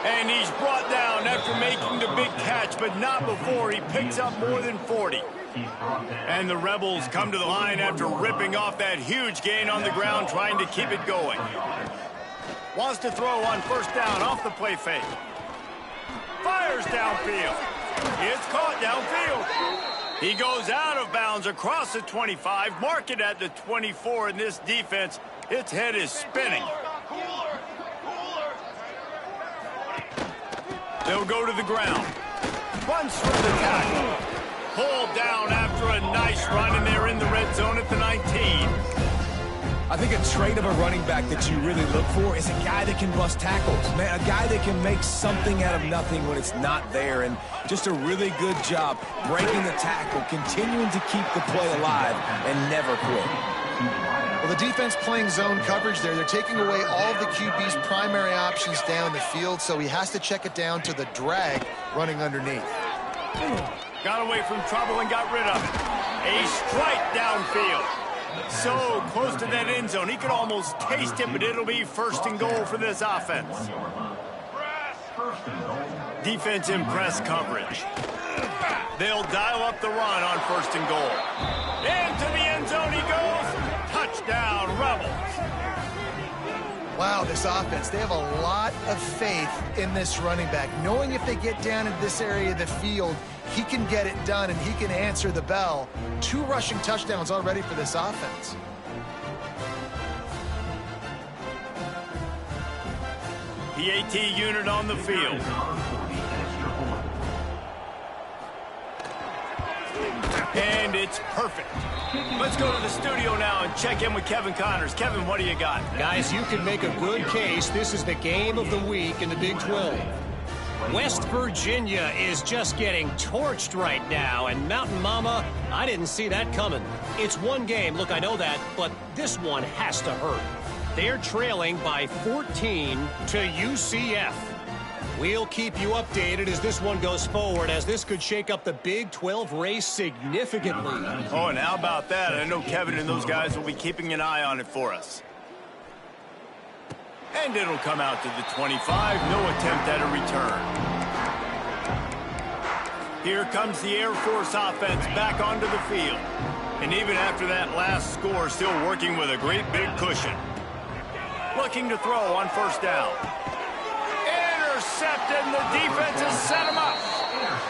And he's brought down after making the big catch, but not before he picks up more than 40. And the Rebels come to the line after ripping off that huge gain on the ground, trying to keep it going. Wants to throw on first down off the play fake. Fires downfield. It's caught downfield. He goes out of bounds across the 25, mark it at the 24, and this defense, its head is spinning. They'll go to the ground. Runs for the tackle. Pulled down after a nice run, and they're in the red zone at the 19. I think a trait of a running back that you really look for is a guy that can bust tackles. Man, a guy that can make something out of nothing when it's not there. And just a really good job breaking the tackle, continuing to keep the play alive, and never quit. Well, the defense playing zone coverage there. They're taking away all of the QB's primary options down the field, so he has to check it down to the drag running underneath. Got away from trouble and got rid of it. A strike downfield. So close to that end zone. He could almost taste it, but it'll be 1st and goal for this offense. Defense in press coverage. They'll dial up the run on 1st and goal. Into the end zone he goes. Touchdown, Rebels. Wow, this offense, they have a lot of faith in this running back, knowing if they get down in this area of the field, he can get it done and he can answer the bell. 2 rushing touchdowns already for this offense. PAT unit on the field. And it's perfect. Let's go to the studio now and check in with Kevin Connors. Kevin, what do you got? Guys, you can make a good case. This is the game of the week in the Big 12. West Virginia is just getting torched right now, and Mountain Mama, I didn't see that coming. It's one game, look, I know that, but this one has to hurt. They're trailing by 14 to UCF. We'll keep you updated as this one goes forward, as this could shake up the Big 12 race significantly. Oh, and how about that? I know Kevin and those guys will be keeping an eye on it for us. And it'll come out to the 25. No attempt at a return. Here comes the Air Force offense back onto the field. And even after that last score, still working with a great big cushion. Looking to throw on first down. Intercepted, and the defense has set him up.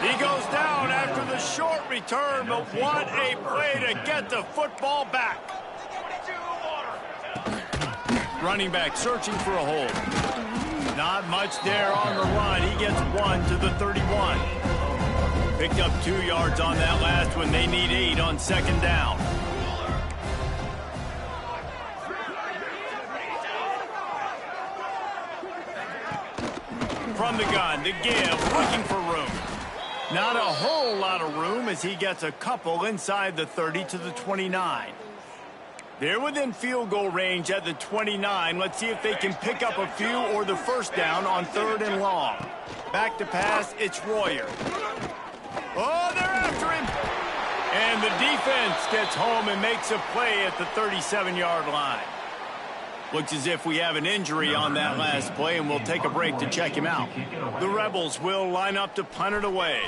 He goes down after the short return, but what a play to get the football back. Running back searching for a hole. Not much there on the run. He gets one to the 31. Picked up 2 yards on that last one. They need 8 on second down. From the gun, the give, looking for room. Not a whole lot of room as he gets a couple inside the 30 to the 29. They're within field goal range at the 29. Let's see if they can pick up a few or the first down on 3rd and long. Back to pass, it's Royer. Oh, they're after him. And the defense gets home and makes a play at the 37-yard line. Looks as if we have an injury on that last play, and we'll take a break to check him out. The Rebels will line up to punt it away.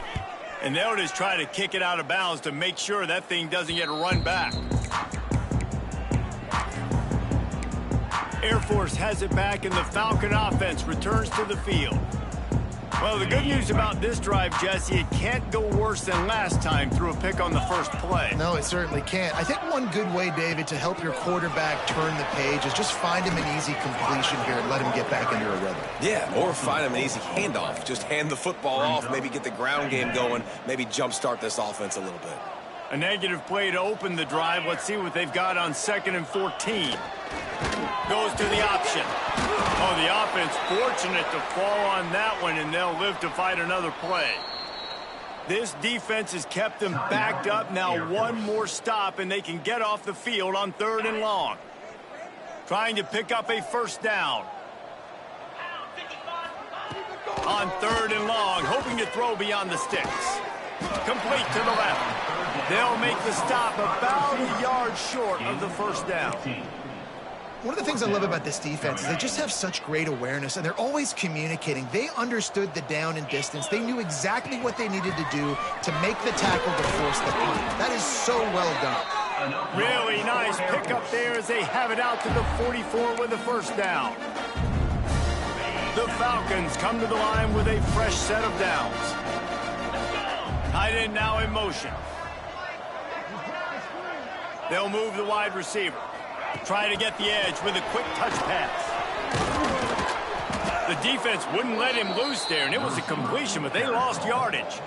And they'll just try to kick it out of bounds to make sure that thing doesn't get run back. Air Force has it back, and the Falcon offense returns to the field. Well, the good news about this drive, Jesse, it can't go worse than last time through a pick on the first play. No, it certainly can't. I think one good way, David, to help your quarterback turn the page is just find him an easy completion here and let him get back into a rhythm. Yeah, or find him an easy handoff. Just hand the football off, maybe get the ground game going, maybe jumpstart this offense a little bit. A negative play to open the drive. Let's see what they've got on 2nd and 14. Goes to the option. Oh, the offense fortunate to fall on that one, and they'll live to fight another play. This defense has kept them backed up. Now one more stop, and they can get off the field on 3rd and long. Trying to pick up a first down. On 3rd and long, hoping to throw beyond the sticks. Complete to the left. They'll make the stop about a yard short of the first down. One of the things I love about this defense is they just have such great awareness, and they're always communicating. They understood the down and distance. They knew exactly what they needed to do to make the tackle to force the punt. That is so well done. Really nice pickup there as they have it out to the 44 with the first down. The Falcons come to the line with a fresh set of downs. Tight end now in motion. They'll move the wide receiver. Try to get the edge with a quick touch pass. The defense wouldn't let him loose there, and it was a completion, but they lost yardage.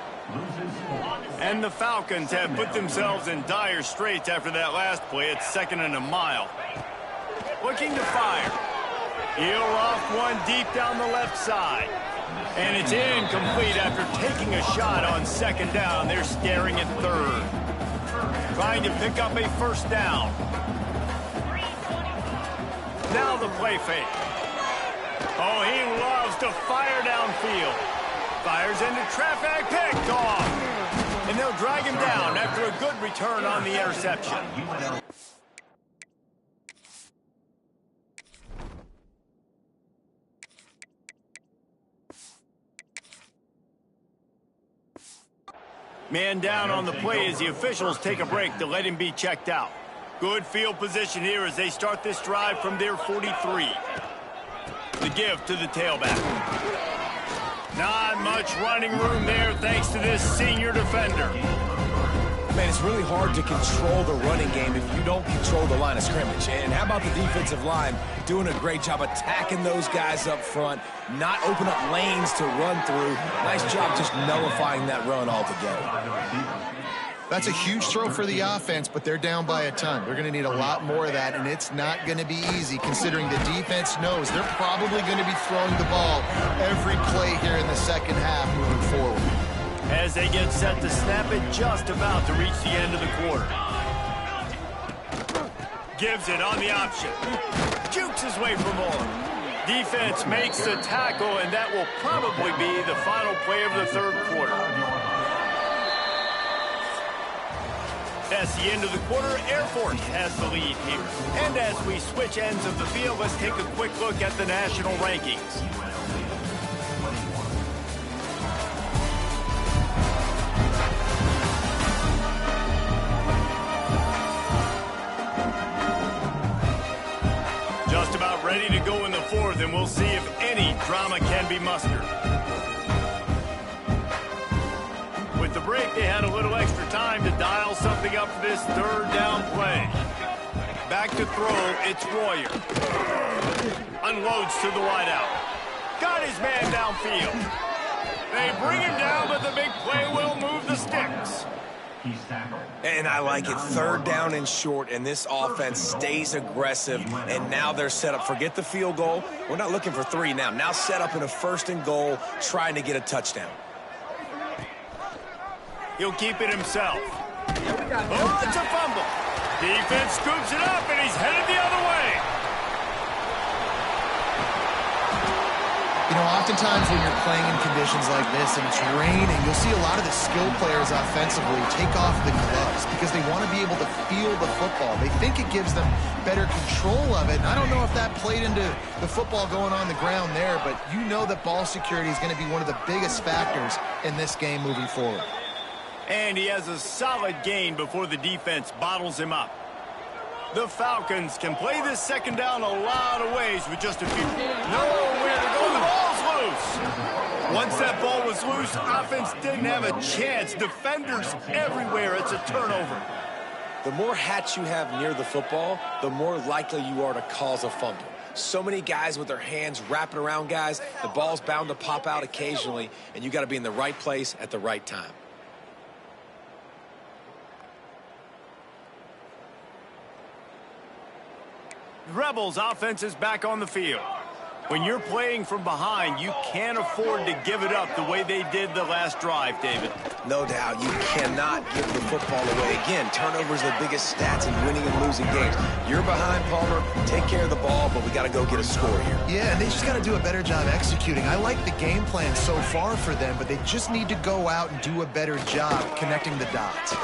And the Falcons have put themselves in dire straits after that last play. It's 2nd and a mile. Looking to fire. He'll off one deep down the left side. And it's incomplete after taking a shot on 2nd down. They're staring at 3rd. Trying to pick up a first down. Now the play fake. Oh, he loves to fire downfield. Fires into traffic, picked off. And they'll drag him down after a good return on the interception. Man down on the play as the officials take a break to let him be checked out. Good field position here as they start this drive from their 43. The give to the tailback. Not much running room there thanks to this senior defender. Man, it's really hard to control the running game if you don't control the line of scrimmage. And how about the defensive line doing a great job attacking those guys up front, not open up lanes to run through. Nice job just nullifying that run altogether. That's a huge throw for the offense, but they're down by a ton. They're going to need a lot more of that, and it's not going to be easy considering the defense knows they're probably going to be throwing the ball every play here in the second half moving forward. As they get set to snap it, just about to reach the end of the quarter. Gives it on the option. Jukes his way for more. Defense makes the tackle, and that will probably be the final play of the third quarter. That's the end of the quarter. Air Force has the lead here. And as we switch ends of the field, let's take a quick look at the national rankings. Just about ready to go in the fourth, and we'll see if any drama can be mustered. With the break, they had a little extra time to dial something up for this third down play. Back to throw, it's Royer. Unloads to the wideout. Got his man downfield. They bring him down, but the big play will move the sticks. And I like it. Third down and short, and this offense stays aggressive, and now they're set up. Forget the field goal. We're not looking for three now. Now set up in a first and goal, trying to get a touchdown. He'll keep it himself. Oh, it's a fumble. Defense scoops it up, and he's headed the other way. You know, oftentimes when you're playing in conditions like this and it's raining, you'll see a lot of the skilled players offensively take off the gloves because they want to be able to feel the football. They think it gives them better control of it. And I don't know if that played into the football going on the ground there, but you know that ball security is going to be one of the biggest factors in this game moving forward. And he has a solid gain before the defense bottles him up. The Falcons can play this second down a lot of ways with just a few. Nowhere to go. The ball's loose. Once that ball was loose, offense didn't have a chance. Defenders everywhere. It's a turnover. The more hats you have near the football, the more likely you are to cause a fumble. So many guys with their hands wrapping around guys. The ball's bound to pop out occasionally, and you got to be in the right place at the right time. Rebels offense is back on the field. When you're playing from behind, you can't afford to give it up the way they did the last drive, David. No doubt, you cannot give the football away. Again, turnovers are the biggest stats in winning and losing games. You're behind, Palmer. Take care of the ball, but we got to go get a score here. Yeah, and they just got to do a better job executing. I like the game plan so far for them, but they just need to go out and do a better job connecting the dots.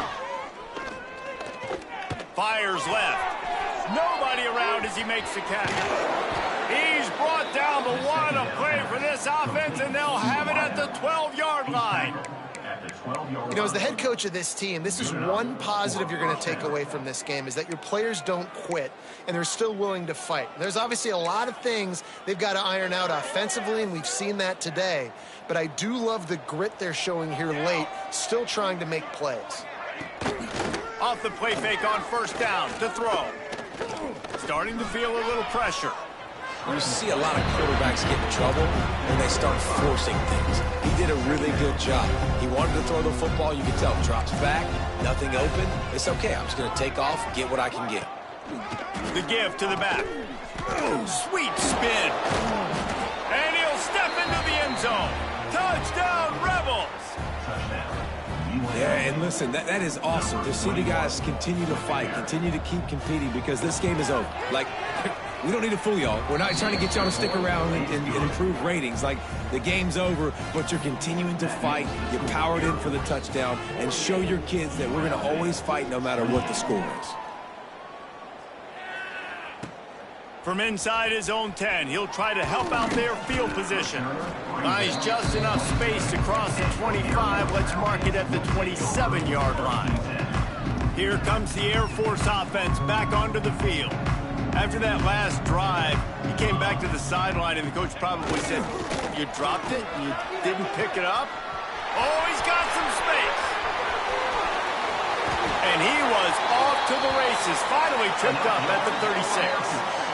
Fires left. Nobody around as he makes the catch. He's brought down, but what a play for this offense, and they'll have it at the 12-yard line. You know, as the head coach of this team, this is one positive you're going to take away from this game, is that your players don't quit, and they're still willing to fight. There's obviously a lot of things they've got to iron out offensively, and we've seen that today. But I do love the grit they're showing here late, still trying to make plays. Off the play fake on first down to throw. Starting to feel a little pressure. You see a lot of quarterbacks get in trouble when they start forcing things. He did a really good job. He wanted to throw the football. You can tell. Drops back, nothing open. It's okay. I'm just going to take off, get what I can get. The give to the back. Sweet spin. And he'll step into the end zone. Touchdown, Rebels. Yeah, and listen, that is awesome to see the guys continue to fight, continue to keep competing, because this game is over. Like, we don't need to fool y'all. We're not trying to get y'all to stick around and improve ratings. Like, the game's over, but you're continuing to fight. You powered in for the touchdown, and show your kids that we're going to always fight no matter what the score is. From inside his own 10, he'll try to help out their field position. Buys just enough space to cross the 25. Let's mark it at the 27-yard line. Here comes the Air Force offense back onto the field. After that last drive, he came back to the sideline, and the coach probably said, "You dropped it? You didn't pick it up?" Oh, he's got some space. And he was off to the races, finally tripped up at the 36.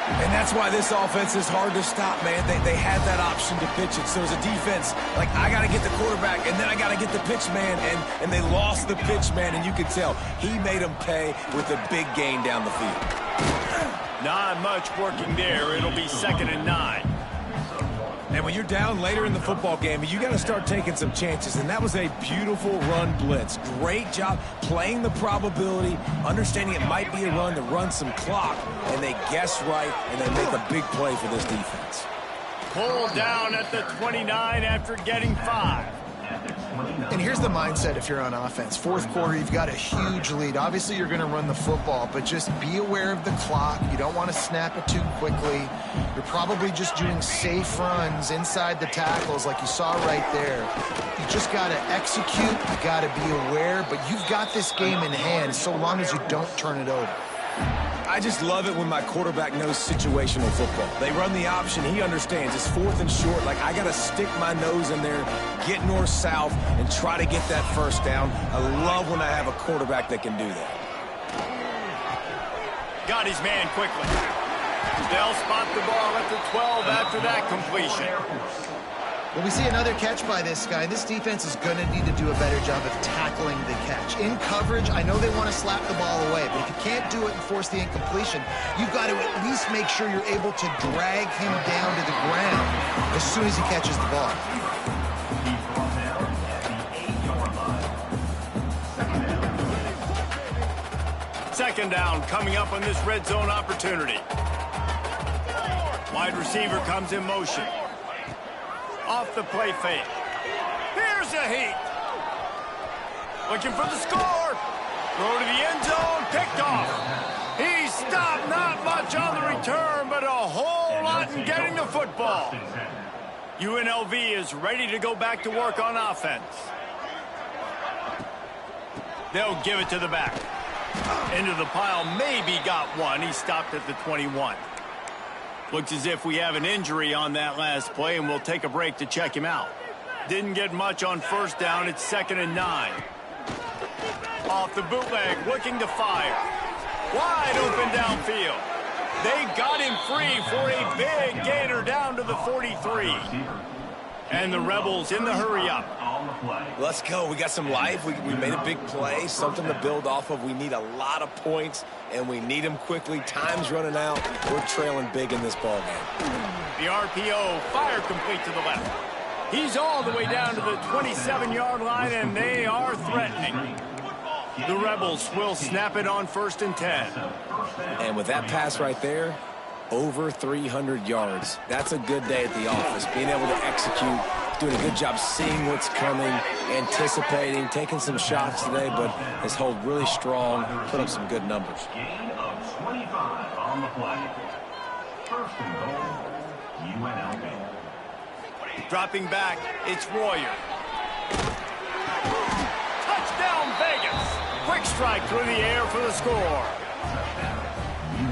And that's why this offense is hard to stop, man. They had that option to pitch it. So as a defense, like, I got to get the quarterback, and then I got to get the pitch man, and they lost the pitch man, and you could tell he made them pay with a big gain down the field. Not much working there. It'll be 2nd and 9. And when you're down later in the football game, you got to start taking some chances. And that was a beautiful run blitz. Great job playing the probability, understanding it might be a run to run some clock. And they guess right, and they make a big play for this defense. Pulled down at the 29 after getting 5. And here's the mindset if you're on offense. 4th quarter, you've got a huge lead. Obviously, you're going to run the football, but just be aware of the clock. You don't want to snap it too quickly. You're probably just doing safe runs inside the tackles like you saw right there. You just got to execute. You got to be aware, but you've got this game in hand so long as you don't turn it over. I just love it when my quarterback knows situational football. They run the option. He understands. It's 4th and short. Like, I got to stick my nose in there, get north-south, and try to get that first down. I love when I have a quarterback that can do that. Got his man quickly. They'll spot the ball at the 12 after that completion. Well, we see another catch by this guy. This defense is going to need to do a better job of tackling the catch. In coverage, I know they want to slap the ball away, but if you can't do it and force the incompletion, you've got to at least make sure you're able to drag him down to the ground as soon as he catches the ball. Second down coming up on this red zone opportunity. Wide receiver comes in motion. Off the play fake. Here's a heat. Looking for the score. Throw to the end zone. Picked off. He stopped. Not much on the return, but a whole lot in getting the football. UNLV is ready to go back to work on offense. They'll give it to the back. Into the pile. Maybe got one. He stopped at the 21. Looks as if we have an injury on that last play, and we'll take a break to check him out. Didn't get much on first down. It's 2nd and 9. Off the bootleg, looking to fire. Wide open downfield. They got him free for a big gainer down to the 43. And the Rebels in the hurry-up. Let's go. We got some life. We made a big play, something to build off of. We need a lot of points, and we need them quickly. Time's running out. We're trailing big in this ball game. The RPO, fire complete to the left. He's all the way down to the 27-yard line, and they are threatening. The Rebels will snap it on 1st and 10. And with that pass right there, over 300 yards. That's a good day at the office. Being able to execute, doing a good job seeing what's coming, anticipating, taking some shots today, but has held really strong, put up some good numbers. Gain of 25 on the play. 1st and goal, UNLV. Dropping back, it's Royer. Touchdown Vegas. Quick strike through the air for the score.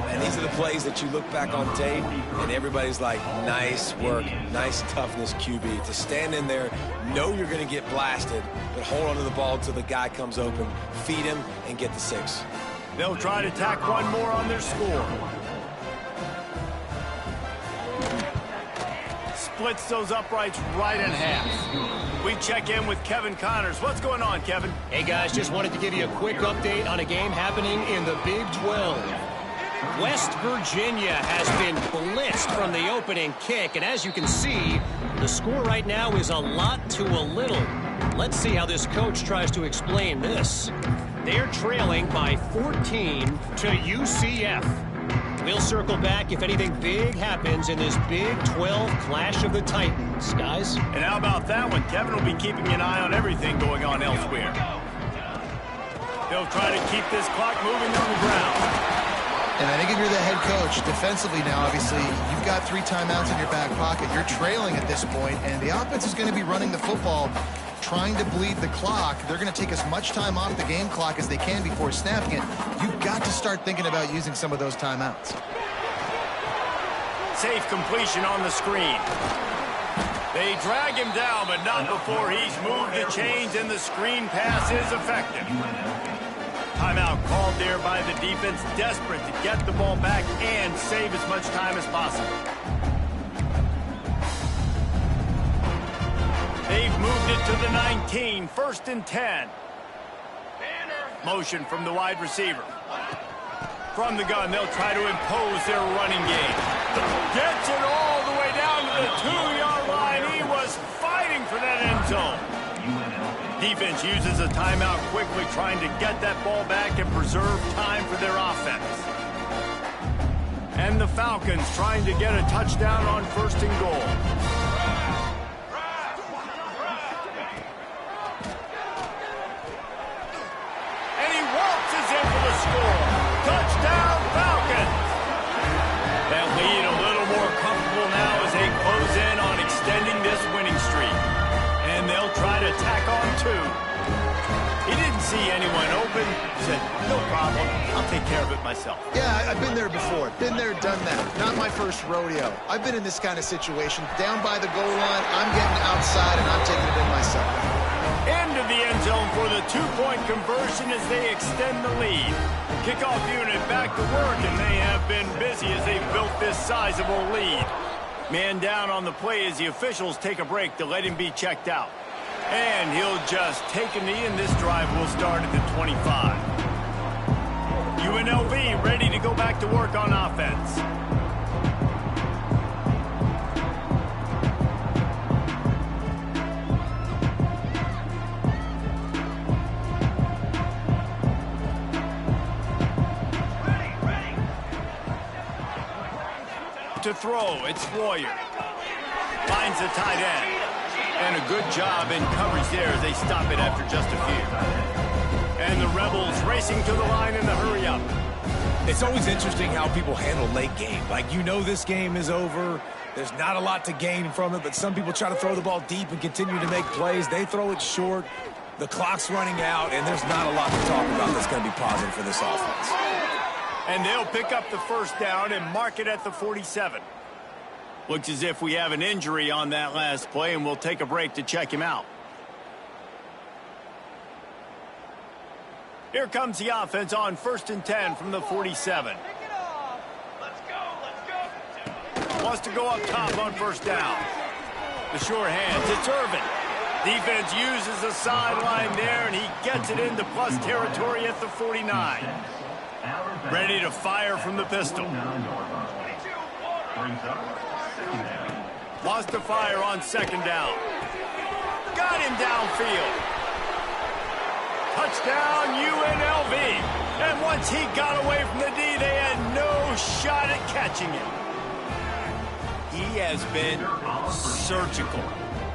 And these are the plays that you look back on tape, and everybody's like, nice work, nice toughness, QB. To stand in there, know you're going to get blasted, but hold on to the ball until the guy comes open, feed him, and get the 6. They'll try to tack one more on their score. Splits those uprights right in half. We check in with Kevin Connors. What's going on, Kevin? Hey, guys, just wanted to give you a quick update on a game happening in the Big 12. West Virginia has been blitzed from the opening kick, and as you can see, the score right now is a lot to a little. Let's see how this coach tries to explain this. They're trailing by 14 to UCF. We'll circle back if anything big happens in this Big 12 Clash of the Titans, guys. And how about that one? Kevin will be keeping an eye on everything going on elsewhere. They'll try to keep this clock moving on the ground. And I think if you're the head coach, defensively now, obviously, you've got 3 timeouts in your back pocket. You're trailing at this point, and the offense is going to be running the football, trying to bleed the clock. They're going to take as much time off the game clock as they can before snapping it. You've got to start thinking about using some of those timeouts. Safe completion on the screen. They drag him down, but not before he's moved the chains, and the screen pass is effective. Timeout called out there by the defense, desperate to get the ball back and save as much time as possible. They've moved it to the 19, 1st and 10. Motion from the wide receiver. From the gun, they'll try to impose their running game. Gets it all the way down to the 2-yard line. He was fighting for that end zone. Defense uses a timeout quickly, trying to get that ball back and preserve time for their offense. And the Falcons trying to get a touchdown on 1st and goal. And he waltzes in for the score. Touchdown, Falcons! That lead a little more comfortable now as they close in on extending this winning streak. And they'll try to tack on 2. He didn't see anyone open. He said, no problem. I'll take care of it myself. Yeah, I've been there before. Been there, done that. Not my first rodeo. I've been in this kind of situation. Down by the goal line, I'm getting outside, and I'm taking it in myself. Into the end zone for the 2-point conversion as they extend the lead. Kickoff unit back to work, and they have been busy as they've built this sizable lead. Man down on the play as the officials take a break to let him be checked out. And he'll just take a knee, and this drive will start at the 25. UNLV ready to go back to work on offense. To throw, it's Warrior. Finds the tight end. And a good job in coverage there as they stop it after just a few. And the Rebels racing to the line in the hurry-up. It's always interesting how people handle late game. Like, you know this game is over. There's not a lot to gain from it, but some people try to throw the ball deep and continue to make plays. They throw it short. The clock's running out, and there's not a lot to talk about that's going to be positive for this offense. And they'll pick up the 1st down and mark it at the 47. Looks as if we have an injury on that last play, and we'll take a break to check him out. Here comes the offense on 1st and 10 from the 47. Wants to go up top on 1st down. The sure hands, it's Irvin. Defense uses the sideline there, and he gets it into plus territory at the 49. Ready to fire from the pistol. Lost to fire on 2nd down. Got him downfield. Touchdown, UNLV. And once he got away from the D, they had no shot at catching him. He has been surgical.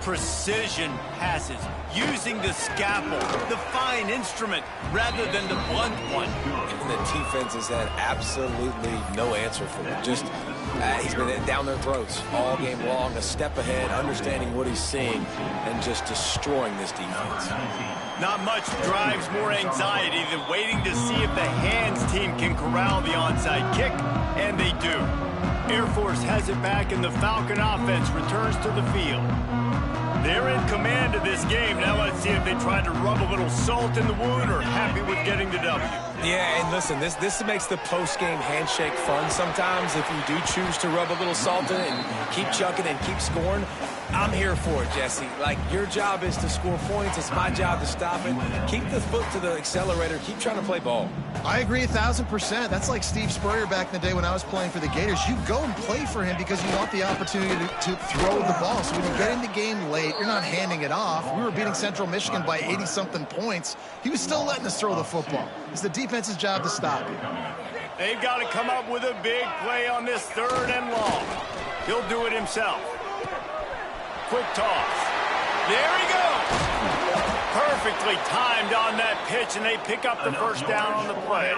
Precision passes, using the scalpel, the fine instrument, rather than the blunt one. And the defense has had absolutely no answer for him. Just, he's been down their throats all game long, a step ahead, understanding what he's seeing, and just destroying this defense. Not much drives more anxiety than waiting to see if the hands team can corral the onside kick, and they do. Air Force has it back, and the Falcon offense returns to the field. They're in command of this game. Now let's see if they try to rub a little salt in the wound or happy with getting the W. Yeah, and listen, this makes the post-game handshake fun sometimes. If you do choose to rub a little salt in it and keep chucking and keep scoring, I'm here for it, Jesse. Like, your job is to score points. It's my job to stop it. Keep the foot to the accelerator. Keep trying to play ball. I agree 1,000%. That's like Steve Spurrier back in the day when I was playing for the Gators. You go and play for him because you want the opportunity to throw the ball. So when you get in the game late, you're not handing it off. We were beating Central Michigan by 80-something points. He was still letting us throw the football. It's the defense's job to stop it. They've got to come up with a big play on this 3rd and long. He'll do it himself. Quick toss. There he goes. Perfectly timed on that pitch, and they pick up the 1st down on the play.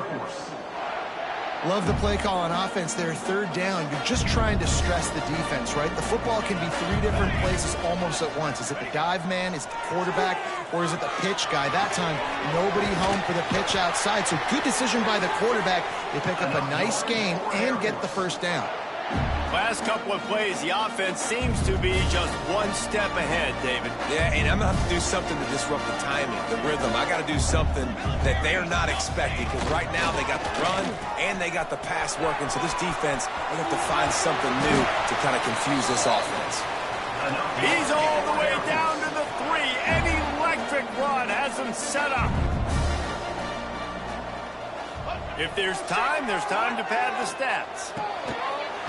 Love the play call on offense there. 3rd down. You're just trying to stress the defense, right? The football can be 3 different places almost at once. Is it the dive man? Is it the quarterback? Or is it the pitch guy? That time, nobody home for the pitch outside. So good decision by the quarterback. They pick up a nice gain and get the 1st down. Last couple of plays, the offense seems to be just one step ahead, David. Yeah, and I'm going to have to do something to disrupt the timing, the rhythm. I got to do something that they're not expecting, because right now they got the run and they got the pass working. So this defense, they have to find something new to kind of confuse this offense. He's all the way down to the 3. An electric run has him set up. If there's time to pad the stats.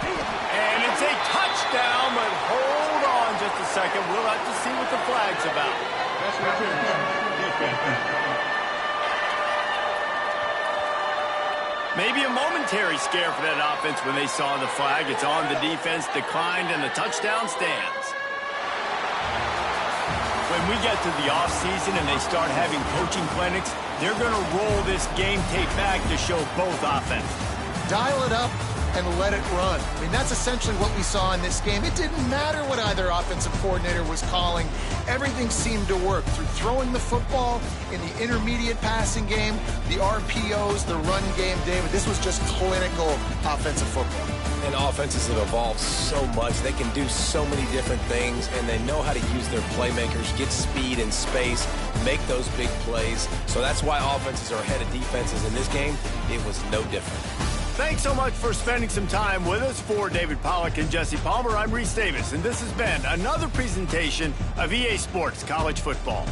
And it's a touchdown, but hold on just a second. We'll have to see what the flag's about. Maybe a momentary scare for that offense when they saw the flag. It's on, the defense declined, and the touchdown stands. When we get to the offseason and they start having coaching clinics, they're going to roll this game tape back to show both offenses. Dial it up and let it run. I mean, that's essentially what we saw in this game. It didn't matter what either offensive coordinator was calling. Everything seemed to work through throwing the football in the intermediate passing game, the RPOs, the run game. David, this was just clinical offensive football. And offenses have evolved so much. They can do so many different things, and they know how to use their playmakers, get speed and space, make those big plays. So that's why offenses are ahead of defenses in this game. It was no different. Thanks so much for spending some time with us. For David Pollack and Jesse Palmer, I'm Reese Davis, and this has been another presentation of EA Sports College Football.